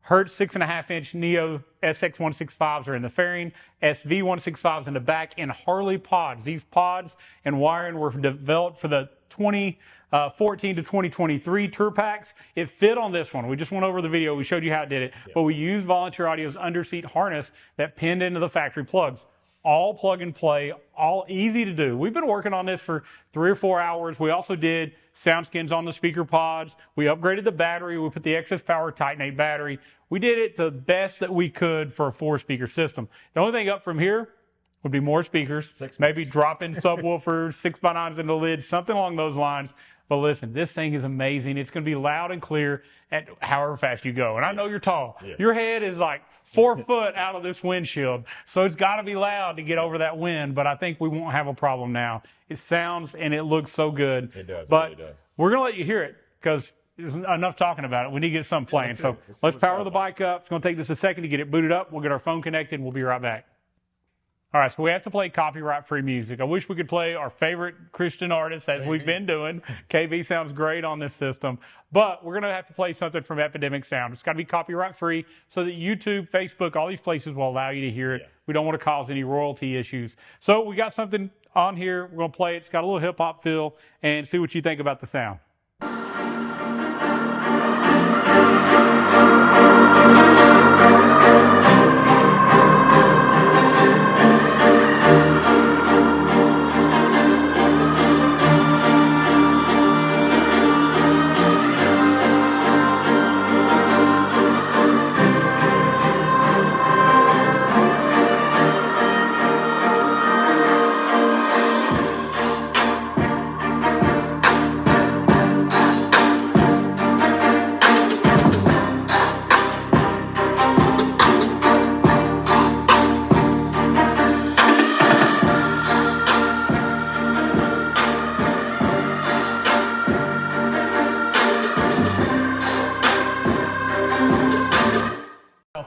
Hertz 6.5-inch Neo SX165s are in the fairing. SV165s in the back, and Harley pods. These pods and wiring were developed for the 2014 to 2023 Tour Paks. It fit on this one. We just went over the video. We showed you how it did it. But we used Volunteer Audio's underseat harness that pinned into the factory plugs. All plug and play, all easy to do. We've been working on this for 3 or 4 hours. We also did sound skins on the speaker pods. We upgraded the battery. We put the excess power Titanate battery. We did it the best that we could for a 4-speaker system. The only thing up from here would be more speakers, maybe drop in subwoofers, 6x9s in the lid, something along those lines. But listen, this thing is amazing. It's going to be loud and clear at however fast you go. And I know you're tall. Your head is like 4 foot out of this windshield. So it's got to be loud to get over that wind. But I think we won't have a problem now. It sounds and it looks so good. It does. But it really does. We're going to let you hear it because there's enough talking about it. We need to get something playing. So let's power the bike up. It's going to take us a second to get it booted up. We'll get our phone connected. We'll be right back. All right, so we have to play copyright-free music. I wish we could play our favorite Christian artists, as we've been doing. KB sounds great on this system. But we're going to have to play something from Epidemic Sound. It's got to be copyright-free so that YouTube, Facebook, all these places will allow you to hear it. We don't want to cause any royalty issues. So we got something on here. We're going to play it. It's got a little hip-hop feel, and see what you think about the sound.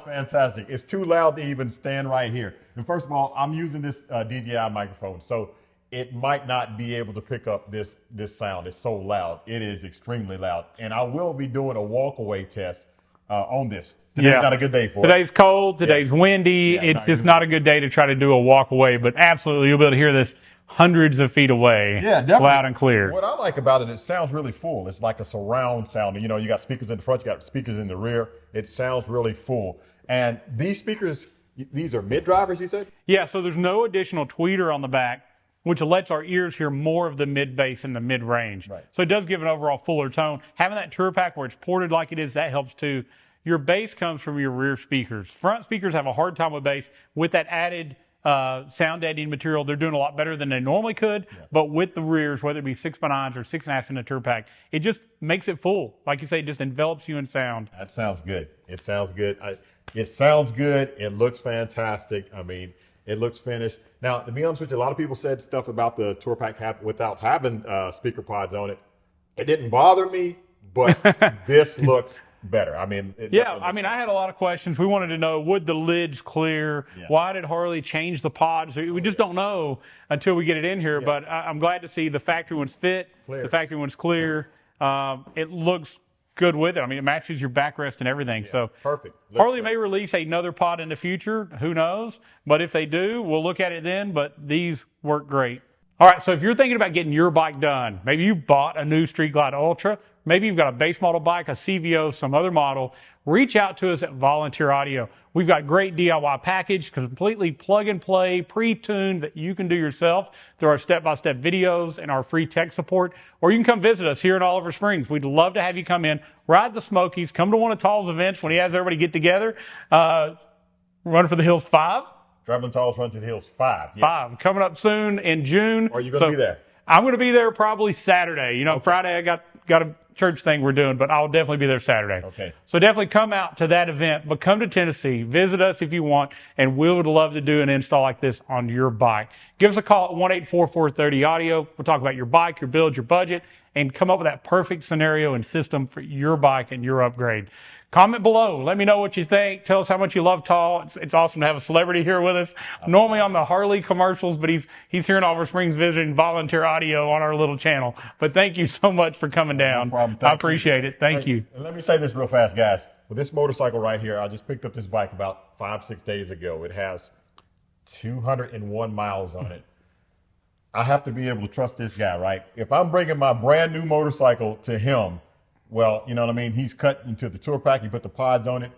Fantastic. It's too loud to even stand right here. And first of all, I'm using this DJI microphone, so it might not be able to pick up this sound. It's so loud. It is extremely loud. And I will be doing a walkaway test on this. Today's not a good day for it. Today's cold. Today's windy. It's just not a good day to try to do a walkaway, but absolutely you'll be able to hear this hundreds of feet away, loud and clear. What I like about it, it sounds really full. It's like a surround sound. You know, you got speakers in the front, you got speakers in the rear. It sounds really full. And these speakers, these are mid-drivers, you said? Yeah, so there's no additional tweeter on the back, which lets our ears hear more of the mid-bass and the mid-range. Right. So it does give an overall fuller tone. Having that Tour Pak where it's ported like it is, that helps too. Your bass comes from your rear speakers. Front speakers have a hard time with bass. With that added sound deadening material, they're doing a lot better than they normally could. But with the rears, whether it be 6x9s or 6.5s in the Tour Pak, it just makes it full. Like you say, it just envelops you in sound. That sounds good. It sounds good. It sounds good. It looks fantastic. I mean, it looks finished. Now, to be honest with you, a lot of people said stuff about the Tour Pak without having speaker pods on it. It didn't bother me, but this looks better. I mean, I had a lot of questions. We wanted to know, would the lids clear? Why did Harley change the pods? We just don't know until we get it in here, but I'm glad to see the factory ones fit, the factory ones clear. It looks good with it. I mean, it matches your backrest and everything. So perfect. Harley may release another pod in the future. Who knows? But if they do, we'll look at it then. But these work great. All right, so if you're thinking about getting your bike done, maybe you bought a new Street Glide Ultra, maybe you've got a base model bike, a CVO, some other model, reach out to us at Volunteer Audio. We've got great DIY package, completely plug and play, pre-tuned that you can do yourself through our step-by-step videos and our free tech support. Or you can come visit us here in Oliver Springs. We'd love to have you come in, ride the Smokies, come to one of Tall's events when he has everybody get together. Run for the Hills 5. Traveling Tall's Run to the Hills 5. Yes. 5. Coming up soon in June. Are you going to be there? I'm going to be there probably Saturday. You know, Friday I got a church thing we're doing, but I'll definitely be there Saturday. Okay. So definitely come out to that event, but come to Tennessee, visit us if you want, and we would love to do an install like this on your bike. Give us a call at 1-844-30-AUDIO. We'll talk about your bike, your build, your budget, and come up with that perfect scenario and system for your bike and your upgrade. Comment below. Let me know what you think. Tell us how much you love Tall. It's awesome to have a celebrity here with us. Normally on the Harley commercials, but he's here in Oliver Springs visiting Volunteer Audio on our little channel. But thank you so much for coming down. No problem. I appreciate it. Thank you. And let me say this real fast, guys. With this motorcycle right here, I just picked up this bike about 5-6 days ago. It has 201 miles on it. I have to be able to trust this guy, right? If I'm bringing my brand new motorcycle to him, well, you know what I mean? He's cut into the Tour Pak, he put the pods on it,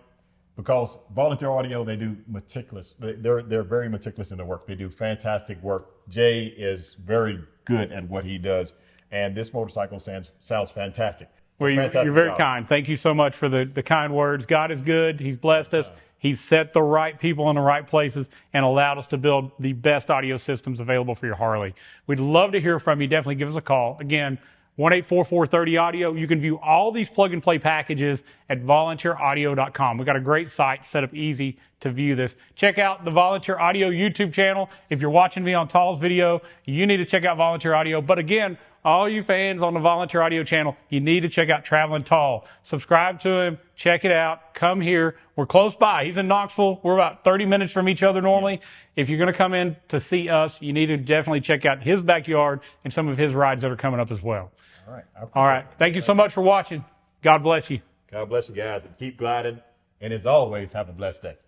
because Volunteer Audio, they do meticulous. They're very meticulous in their work. They do fantastic work. Jay is very good at what he does, and this motorcycle sounds fantastic. Well, you're very kind. Thank you so much for the kind words. God is good. He's blessed us. He's set the right people in the right places and allowed us to build the best audio systems available for your Harley. We'd love to hear from you. Definitely give us a call. Again, 1-844-30-AUDIO. You can view all these plug-and-play packages at volunteeraudio.com. We've got a great site set up easy to view this. Check out the Volunteer Audio YouTube channel. If you're watching me on Tall's video, you need to check out Volunteer Audio. But again, all you fans on the Volunteer Audio channel, you need to check out Traveling Tall. Subscribe to him. Check it out. Come here. We're close by. He's in Knoxville. We're about 30 minutes from each other normally. Yeah. If you're going to come in to see us, you need to definitely check out his backyard and some of his rides that are coming up as well. All right. Thank you so much for watching. God bless you. God bless you guys, and keep gliding. And as always, have a blessed day.